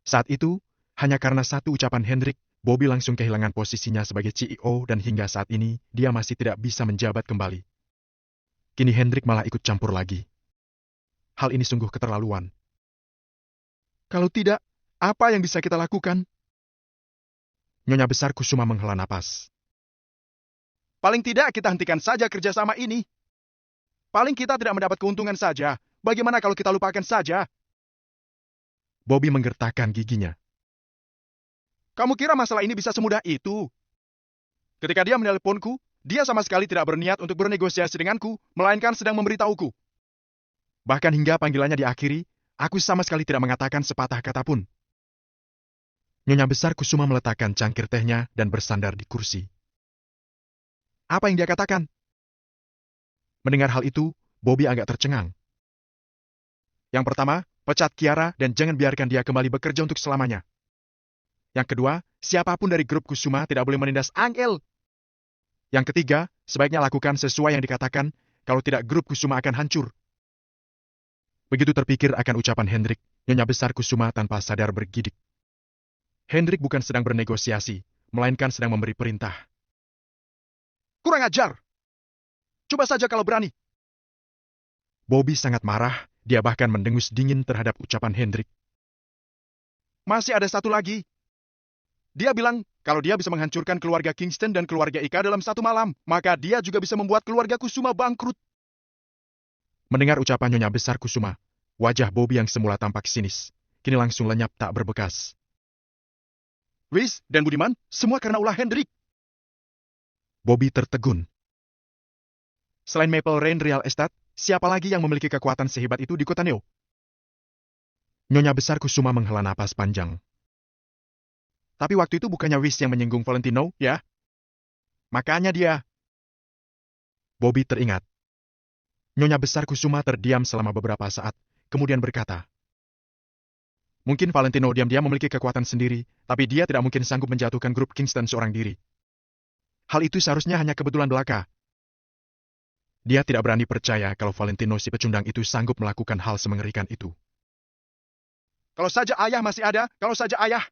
Saat itu, hanya karena satu ucapan Hendrik, Bobby langsung kehilangan posisinya sebagai CEO dan hingga saat ini, dia masih tidak bisa menjabat kembali. Kini Hendrik malah ikut campur lagi. Hal ini sungguh keterlaluan. Kalau tidak, apa yang bisa kita lakukan? Nyonya Besar Kusuma menghela napas. Paling tidak kita hentikan saja kerjasama ini. Paling kita tidak mendapat keuntungan saja. Bagaimana kalau kita lupakan saja? Bobby menggertakkan giginya. Kamu kira masalah ini bisa semudah itu? Ketika dia menelponku, dia sama sekali tidak berniat untuk bernegosiasi denganku, melainkan sedang memberitahuku. Bahkan hingga panggilannya diakhiri, aku sama sekali tidak mengatakan sepatah kata pun. Nyonya Besar Kusuma meletakkan cangkir tehnya dan bersandar di kursi. Apa yang dia katakan? Mendengar hal itu, Bobby agak tercengang. Yang pertama, pecat Kiara dan jangan biarkan dia kembali bekerja untuk selamanya. Yang kedua, siapapun dari grup Kusuma tidak boleh menindas Angel. Yang ketiga, sebaiknya lakukan sesuai yang dikatakan, kalau tidak grup Kusuma akan hancur. Begitu terpikir akan ucapan Hendrik, Nyonya Besar Kusuma tanpa sadar bergidik. Hendrik bukan sedang bernegosiasi, melainkan sedang memberi perintah. Kurang ajar! Coba saja kalau berani. Bobby sangat marah, dia bahkan mendengus dingin terhadap ucapan Hendrik. Masih ada satu lagi. Dia bilang, kalau dia bisa menghancurkan keluarga Kingston dan keluarga Ika dalam satu malam, maka dia juga bisa membuat keluarga Kusuma bangkrut. Mendengar ucapan Nyonya Besar Kusuma, wajah Bobby yang semula tampak sinis, kini langsung lenyap tak berbekas. Wis dan Budiman, semua karena ulah Hendrik. Bobby tertegun. Selain Maple Rain Real Estate, siapa lagi yang memiliki kekuatan sehebat itu di kota Neo? Nyonya Besar Kusuma menghela napas panjang. Tapi waktu itu bukannya Wis yang menyinggung Valentino, ya? Makanya dia. Bobby teringat. Nyonya Besar Kusuma terdiam selama beberapa saat, kemudian berkata, mungkin Valentino diam-diam memiliki kekuatan sendiri, tapi dia tidak mungkin sanggup menjatuhkan grup Kingston seorang diri. Hal itu seharusnya hanya kebetulan belaka. Dia tidak berani percaya kalau Valentino si pecundang itu sanggup melakukan hal semengerikan itu. Kalau saja ayah masih ada, kalau saja ayah.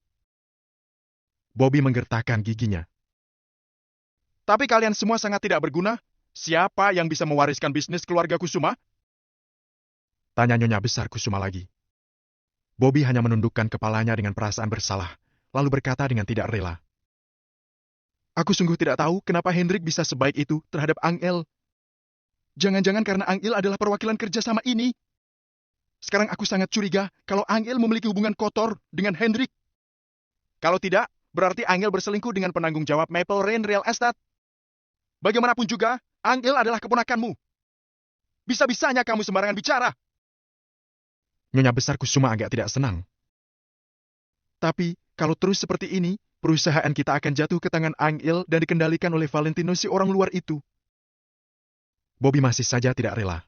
Bobby menggertakkan giginya. Tapi kalian semua sangat tidak berguna. Siapa yang bisa mewariskan bisnis keluarga Kusuma? Tanya Nyonya Besar Kusuma lagi. Bobby hanya menundukkan kepalanya dengan perasaan bersalah, lalu berkata dengan tidak rela. Aku sungguh tidak tahu kenapa Hendrik bisa sebaik itu terhadap Angel. Jangan-jangan karena Angel adalah perwakilan kerjasama ini. Sekarang aku sangat curiga kalau Angel memiliki hubungan kotor dengan Hendrik. Kalau tidak, berarti Angel berselingkuh dengan penanggung jawab Maple Rain Real Estate. Bagaimanapun juga, Angel adalah keponakanmu. Bisa-bisanya kamu sembarangan bicara. Nyonya Besar Kusuma agak tidak senang. Tapi, kalau terus seperti ini, perusahaan kita akan jatuh ke tangan Angel dan dikendalikan oleh Valentino si orang luar itu. Bobby masih saja tidak rela.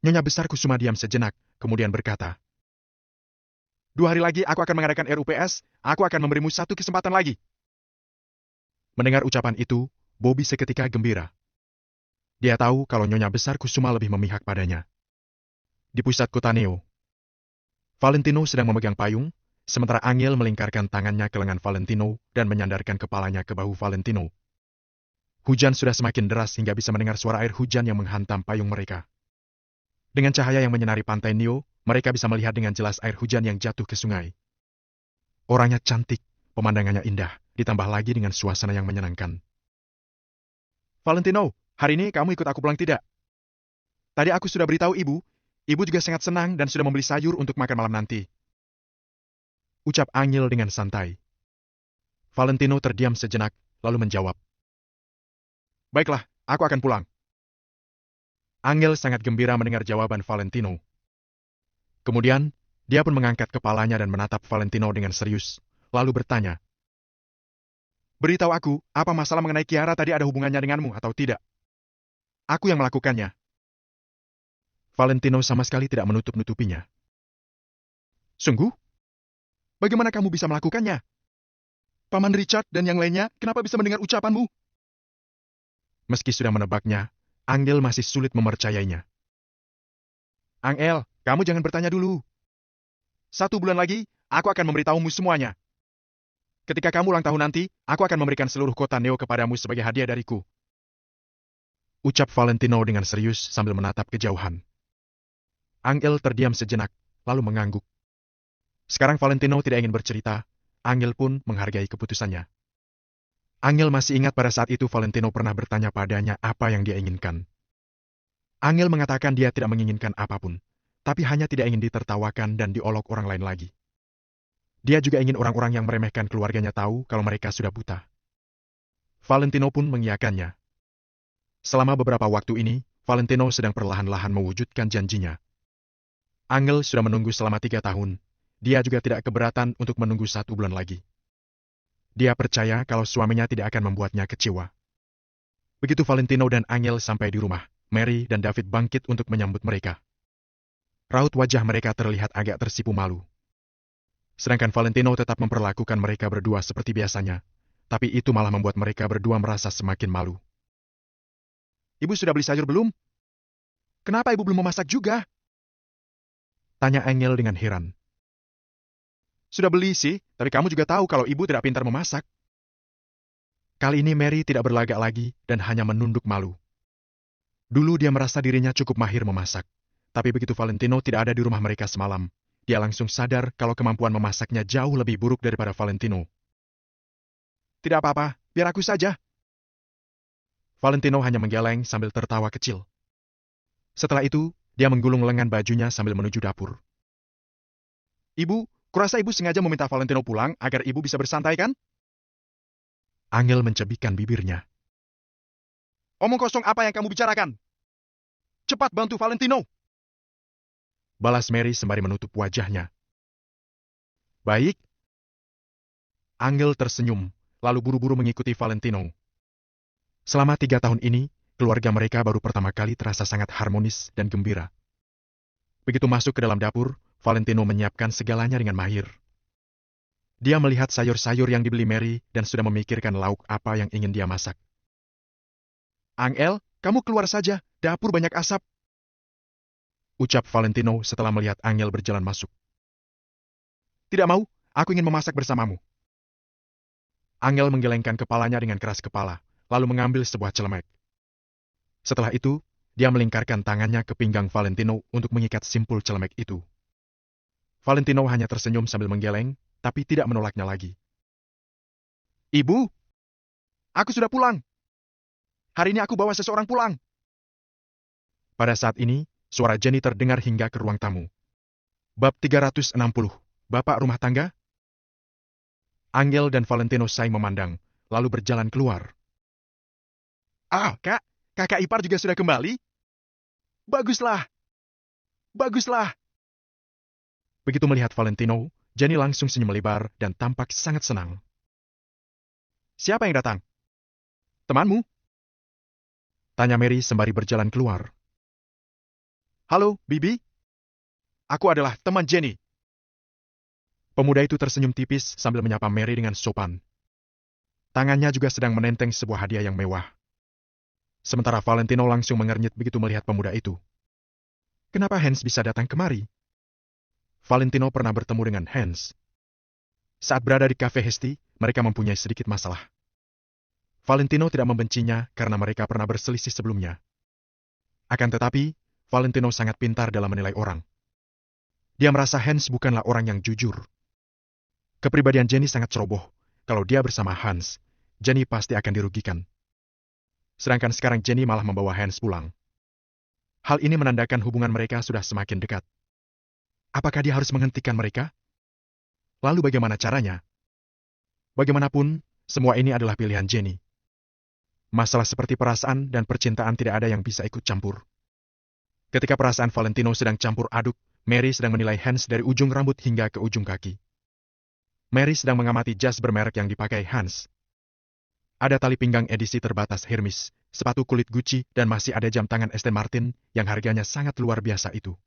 Nyonya Besar Kusuma diam sejenak, kemudian berkata, 2 hari lagi aku akan mengadakan RUPS, aku akan memberimu 1 kesempatan lagi. Mendengar ucapan itu, Bobby seketika gembira. Dia tahu kalau Nyonya Besar Kusuma lebih memihak padanya. Di pusat kota Neo, Valentino sedang memegang payung, sementara Angel melingkarkan tangannya ke lengan Valentino dan menyandarkan kepalanya ke bahu Valentino. Hujan sudah semakin deras hingga bisa mendengar suara air hujan yang menghantam payung mereka. Dengan cahaya yang menyinari pantai Neo, mereka bisa melihat dengan jelas air hujan yang jatuh ke sungai. Orangnya cantik, pemandangannya indah, ditambah lagi dengan suasana yang menyenangkan. Valentino, hari ini kamu ikut aku pulang tidak? Tadi aku sudah beritahu ibu juga sangat senang dan sudah membeli sayur untuk makan malam nanti. Ucap Angel dengan santai. Valentino terdiam sejenak, lalu menjawab. Baiklah, aku akan pulang. Angel sangat gembira mendengar jawaban Valentino. Kemudian, dia pun mengangkat kepalanya dan menatap Valentino dengan serius, lalu bertanya. Beritahu aku, apa masalah mengenai Kiara tadi ada hubungannya denganmu atau tidak? Aku yang melakukannya. Valentino sama sekali tidak menutup-nutupinya. Sungguh? Bagaimana kamu bisa melakukannya? Paman Richard dan yang lainnya, kenapa bisa mendengar ucapanmu? Meski sudah menebaknya, Angel masih sulit mempercayainya. Angel, kamu jangan bertanya dulu. 1 bulan lagi, aku akan memberitahumu semuanya. Ketika kamu ulang tahun nanti, aku akan memberikan seluruh kota Neo kepadamu sebagai hadiah dariku. Ucap Valentino dengan serius sambil menatap kejauhan. Angel terdiam sejenak, lalu mengangguk. Sekarang Valentino tidak ingin bercerita, Angel pun menghargai keputusannya. Angel masih ingat pada saat itu Valentino pernah bertanya padanya apa yang dia inginkan. Angel mengatakan dia tidak menginginkan apapun, tapi hanya tidak ingin ditertawakan dan diolok orang lain lagi. Dia juga ingin orang-orang yang meremehkan keluarganya tahu kalau mereka sudah buta. Valentino pun mengiyakannya. Selama beberapa waktu ini, Valentino sedang perlahan-lahan mewujudkan janjinya. Angel sudah menunggu selama 3 tahun. Dia juga tidak keberatan untuk menunggu 1 bulan lagi. Dia percaya kalau suaminya tidak akan membuatnya kecewa. Begitu Valentino dan Angel sampai di rumah, Mary dan David bangkit untuk menyambut mereka. Raut wajah mereka terlihat agak tersipu malu. Sedangkan Valentino tetap memperlakukan mereka berdua seperti biasanya, tapi itu malah membuat mereka berdua merasa semakin malu. Ibu sudah beli sayur belum? Kenapa ibu belum memasak juga? Tanya Angel dengan heran. Sudah beli sih, tapi kamu juga tahu kalau ibu tidak pintar memasak. Kali ini Mary tidak berlagak lagi dan hanya menunduk malu. Dulu dia merasa dirinya cukup mahir memasak, tapi begitu Valentino tidak ada di rumah mereka semalam, dia langsung sadar kalau kemampuan memasaknya jauh lebih buruk daripada Valentino. Tidak apa-apa, biar aku saja. Valentino hanya menggeleng sambil tertawa kecil. Setelah itu, dia menggulung lengan bajunya sambil menuju dapur. Ibu, kurasa ibu sengaja meminta Valentino pulang agar ibu bisa bersantai kan? Angel mencebikkan bibirnya. Omong kosong apa yang kamu bicarakan? Cepat bantu Valentino! Balas Mary sembari menutup wajahnya. Baik. Angel tersenyum, lalu buru-buru mengikuti Valentino. Selama 3 tahun ini, keluarga mereka baru pertama kali terasa sangat harmonis dan gembira. Begitu masuk ke dalam dapur, Valentino menyiapkan segalanya dengan mahir. Dia melihat sayur-sayur yang dibeli Mary dan sudah memikirkan lauk apa yang ingin dia masak. Angel, kamu keluar saja, dapur banyak asap. Ucap Valentino setelah melihat Angel berjalan masuk. Tidak mau, aku ingin memasak bersamamu. Angel menggelengkan kepalanya dengan keras kepala, lalu mengambil sebuah celemek. Setelah itu, dia melingkarkan tangannya ke pinggang Valentino untuk mengikat simpul celemek itu. Valentino hanya tersenyum sambil menggeleng, tapi tidak menolaknya lagi. Ibu, aku sudah pulang. Hari ini aku bawa seseorang pulang. Pada saat ini, suara Jenny terdengar hingga ke ruang tamu. Bab 360, Bapak Rumah Tangga? Angel dan Valentino saling memandang, lalu berjalan keluar. Ah, Kak, kakak ipar juga sudah kembali? Baguslah, baguslah. Begitu melihat Valentino, Jenny langsung senyum lebar dan tampak sangat senang. Siapa yang datang? Temanmu? Tanya Mary sembari berjalan keluar. Halo, Bibi. Aku adalah teman Jenny. Pemuda itu tersenyum tipis sambil menyapa Mary dengan sopan. Tangannya juga sedang menenteng sebuah hadiah yang mewah. Sementara Valentino langsung mengernyit begitu melihat pemuda itu. Kenapa Hans bisa datang kemari? Valentino pernah bertemu dengan Hans. Saat berada di kafe Hesti, mereka mempunyai sedikit masalah. Valentino tidak membencinya karena mereka pernah berselisih sebelumnya. Akan tetapi, Valentino sangat pintar dalam menilai orang. Dia merasa Hans bukanlah orang yang jujur. Kepribadian Jenny sangat ceroboh. Kalau dia bersama Hans, Jenny pasti akan dirugikan. Sedangkan sekarang Jenny malah membawa Hans pulang. Hal ini menandakan hubungan mereka sudah semakin dekat. Apakah dia harus menghentikan mereka? Lalu bagaimana caranya? Bagaimanapun, semua ini adalah pilihan Jenny. Masalah seperti perasaan dan percintaan tidak ada yang bisa ikut campur. Ketika perasaan Valentino sedang campur aduk, Mary sedang menilai Hans dari ujung rambut hingga ke ujung kaki. Mary sedang mengamati jas bermerek yang dipakai Hans. Ada tali pinggang edisi terbatas Hermes, sepatu kulit Gucci, dan masih ada jam tangan Aston Martin yang harganya sangat luar biasa itu.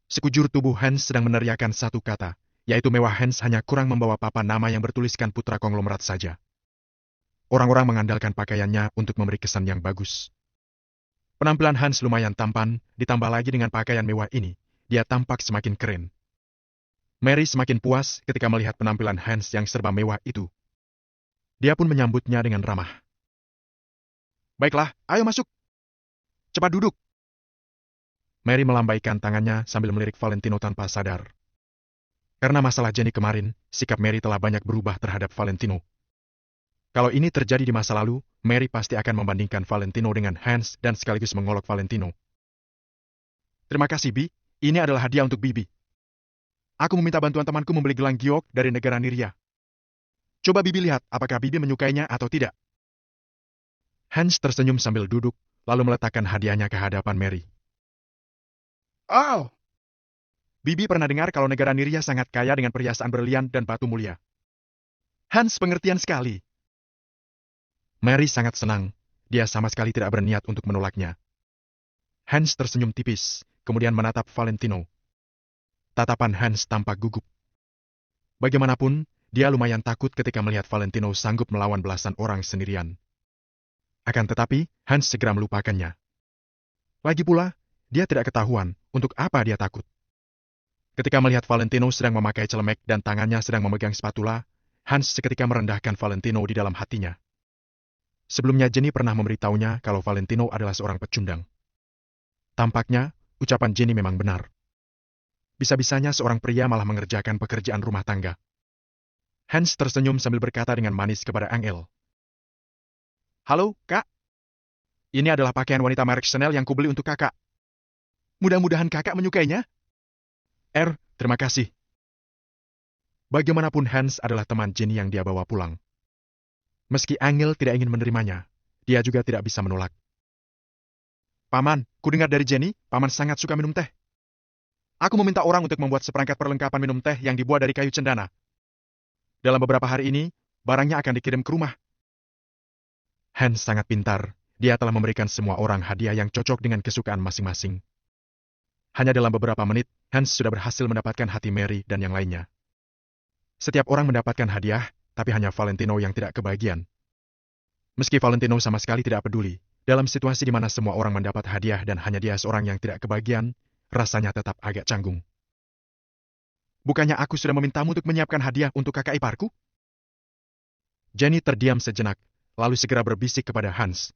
Sekujur tubuh Hans sedang meneriakan satu kata, yaitu mewah. Hans hanya kurang membawa papan nama yang bertuliskan putra konglomerat saja. Orang-orang mengandalkan pakaiannya untuk memberi kesan yang bagus. Penampilan Hans lumayan tampan, ditambah lagi dengan pakaian mewah ini, dia tampak semakin keren. Mary semakin puas ketika melihat penampilan Hans yang serba mewah itu. Dia pun menyambutnya dengan ramah. Baiklah, ayo masuk. Cepat duduk. Mary melambaikan tangannya sambil melirik Valentino tanpa sadar. Karena masalah Jenny kemarin, sikap Mary telah banyak berubah terhadap Valentino. Kalau ini terjadi di masa lalu, Mary pasti akan membandingkan Valentino dengan Hans dan sekaligus mengolok Valentino. Terima kasih, Bi. Ini adalah hadiah untuk Bibi. Aku meminta bantuan temanku membeli gelang giok dari negara Niria. Coba Bibi lihat apakah Bibi menyukainya atau tidak. Hans tersenyum sambil duduk, lalu meletakkan hadiahnya ke hadapan Mary. Oh! Bibi pernah dengar kalau negara Niria sangat kaya dengan perhiasan berlian dan batu mulia. Hans pengertian sekali. Mary sangat senang, dia sama sekali tidak berniat untuk menolaknya. Hans tersenyum tipis, kemudian menatap Valentino. Tatapan Hans tampak gugup. Bagaimanapun, dia lumayan takut ketika melihat Valentino sanggup melawan belasan orang sendirian. Akan tetapi, Hans segera melupakannya. Lagi pula, dia tidak ketahuan untuk apa dia takut. Ketika melihat Valentino sedang memakai celemek dan tangannya sedang memegang spatula, Hans seketika merendahkan Valentino di dalam hatinya. Sebelumnya Jenny pernah memberitahunya kalau Valentino adalah seorang pecundang. Tampaknya, ucapan Jenny memang benar. Bisa-bisanya seorang pria malah mengerjakan pekerjaan rumah tangga. Hans tersenyum sambil berkata dengan manis kepada Angel. Halo, Kak. Ini adalah pakaian wanita merek Chanel yang kubeli untuk kakak. Mudah-mudahan kakak menyukainya. Terima kasih. Bagaimanapun Hans adalah teman Jenny yang dia bawa pulang. Meski Angel tidak ingin menerimanya, dia juga tidak bisa menolak. Paman, kudengar dari Jenny, paman sangat suka minum teh. Aku meminta orang untuk membuat seperangkat perlengkapan minum teh yang dibuat dari kayu cendana. Dalam beberapa hari ini, barangnya akan dikirim ke rumah. Hans sangat pintar. Dia telah memberikan semua orang hadiah yang cocok dengan kesukaan masing-masing. Hanya dalam beberapa menit, Hans sudah berhasil mendapatkan hati Mary dan yang lainnya. Setiap orang mendapatkan hadiah, tapi hanya Valentino yang tidak kebagian. Meski Valentino sama sekali tidak peduli, dalam situasi di mana semua orang mendapat hadiah dan hanya dia seorang yang tidak kebagian, rasanya tetap agak canggung. Bukannya aku sudah memintamu untuk menyiapkan hadiah untuk kakak iparku? Jenny terdiam sejenak, lalu segera berbisik kepada Hans.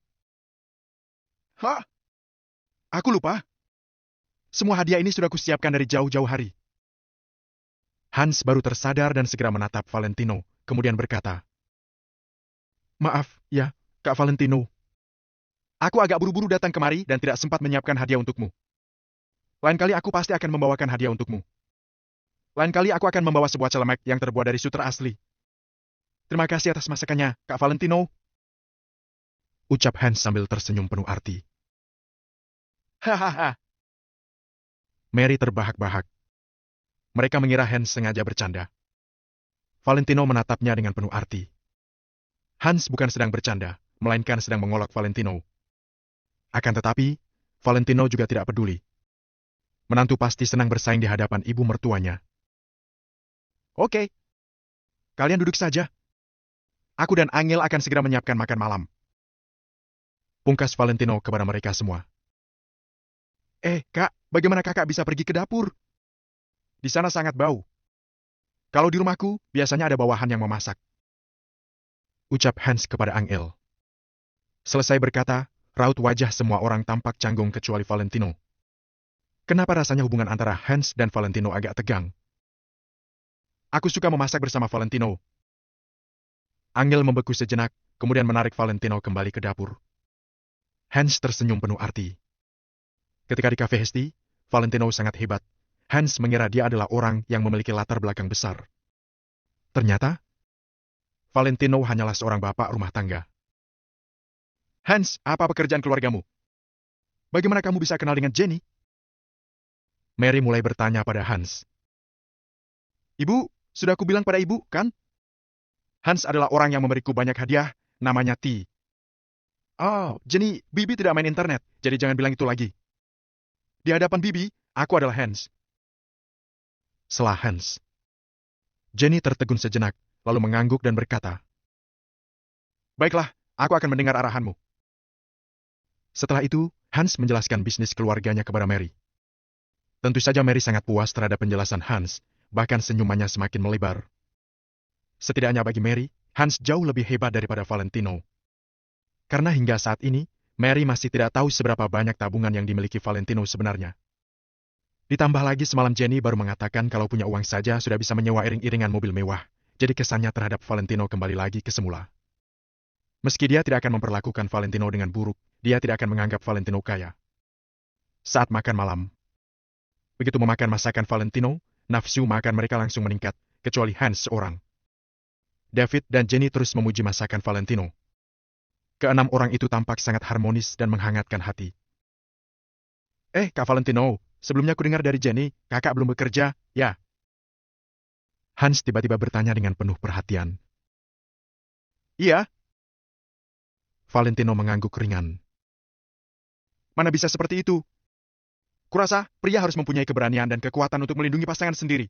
Hah? Aku lupa. Semua hadiah ini sudah kusiapkan dari jauh-jauh hari. Hans baru tersadar dan segera menatap Valentino, kemudian berkata, Maaf, ya, Kak Valentino. Aku agak buru-buru datang kemari dan tidak sempat menyiapkan hadiah untukmu. Lain kali aku pasti akan membawakan hadiah untukmu. Lain kali aku akan membawa sebuah celemek yang terbuat dari sutra asli. Terima kasih atas masakannya, Kak Valentino. Ucap Hans sambil tersenyum penuh arti. Hahaha. Mary terbahak-bahak. Mereka mengira Hans sengaja bercanda. Valentino menatapnya dengan penuh arti. Hans bukan sedang bercanda, melainkan sedang mengolok Valentino. Akan tetapi, Valentino juga tidak peduli. Menantu pasti senang bersaing di hadapan ibu mertuanya. Oke. Kalian duduk saja. Aku dan Angel akan segera menyiapkan makan malam. Pungkas Valentino kepada mereka semua. Kak, bagaimana kakak bisa pergi ke dapur? Di sana sangat bau. Kalau di rumahku, biasanya ada bawahan yang memasak. Ucap Hans kepada Angel. Selesai berkata, raut wajah semua orang tampak canggung kecuali Valentino. Kenapa rasanya hubungan antara Hans dan Valentino agak tegang? Aku suka memasak bersama Valentino. Angel membeku sejenak, kemudian menarik Valentino kembali ke dapur. Hans tersenyum penuh arti. Ketika di kafe Hesti, Valentino sangat hebat. Hans mengira dia adalah orang yang memiliki latar belakang besar. Ternyata, Valentino hanyalah seorang bapak rumah tangga. Hans, apa pekerjaan keluargamu? Bagaimana kamu bisa kenal dengan Jenny? Mary mulai bertanya pada Hans. Ibu, sudah aku bilang pada ibu, kan? Hans adalah orang yang memberiku banyak hadiah, namanya T. Oh, Jenny, Bibi tidak main internet, jadi jangan bilang itu lagi. Di hadapan Bibi, aku adalah Hans. Setelah Hans. Jenny tertegun sejenak, lalu mengangguk dan berkata, Baiklah, aku akan mendengar arahanmu. Setelah itu, Hans menjelaskan bisnis keluarganya kepada Mary. Tentu saja Mary sangat puas terhadap penjelasan Hans, bahkan senyumannya semakin melebar. Setidaknya bagi Mary, Hans jauh lebih hebat daripada Valentino. Karena hingga saat ini, Mary masih tidak tahu seberapa banyak tabungan yang dimiliki Valentino sebenarnya. Ditambah lagi semalam Jenny baru mengatakan kalau punya uang saja sudah bisa menyewa iring-iringan mobil mewah, jadi kesannya terhadap Valentino kembali lagi ke semula. Meski dia tidak akan memperlakukan Valentino dengan buruk, dia tidak akan menganggap Valentino kaya. Saat makan malam. Begitu memakan masakan Valentino, nafsu makan mereka langsung meningkat, kecuali Hans seorang. David dan Jenny terus memuji masakan Valentino. Keenam orang itu tampak sangat harmonis dan menghangatkan hati. Kak Valentino, sebelumnya aku dengar dari Jenny, kakak belum bekerja, ya? Hans tiba-tiba bertanya dengan penuh perhatian. Iya. Valentino mengangguk ringan. Mana bisa seperti itu? Kurasa, pria harus mempunyai keberanian dan kekuatan untuk melindungi pasangan sendiri.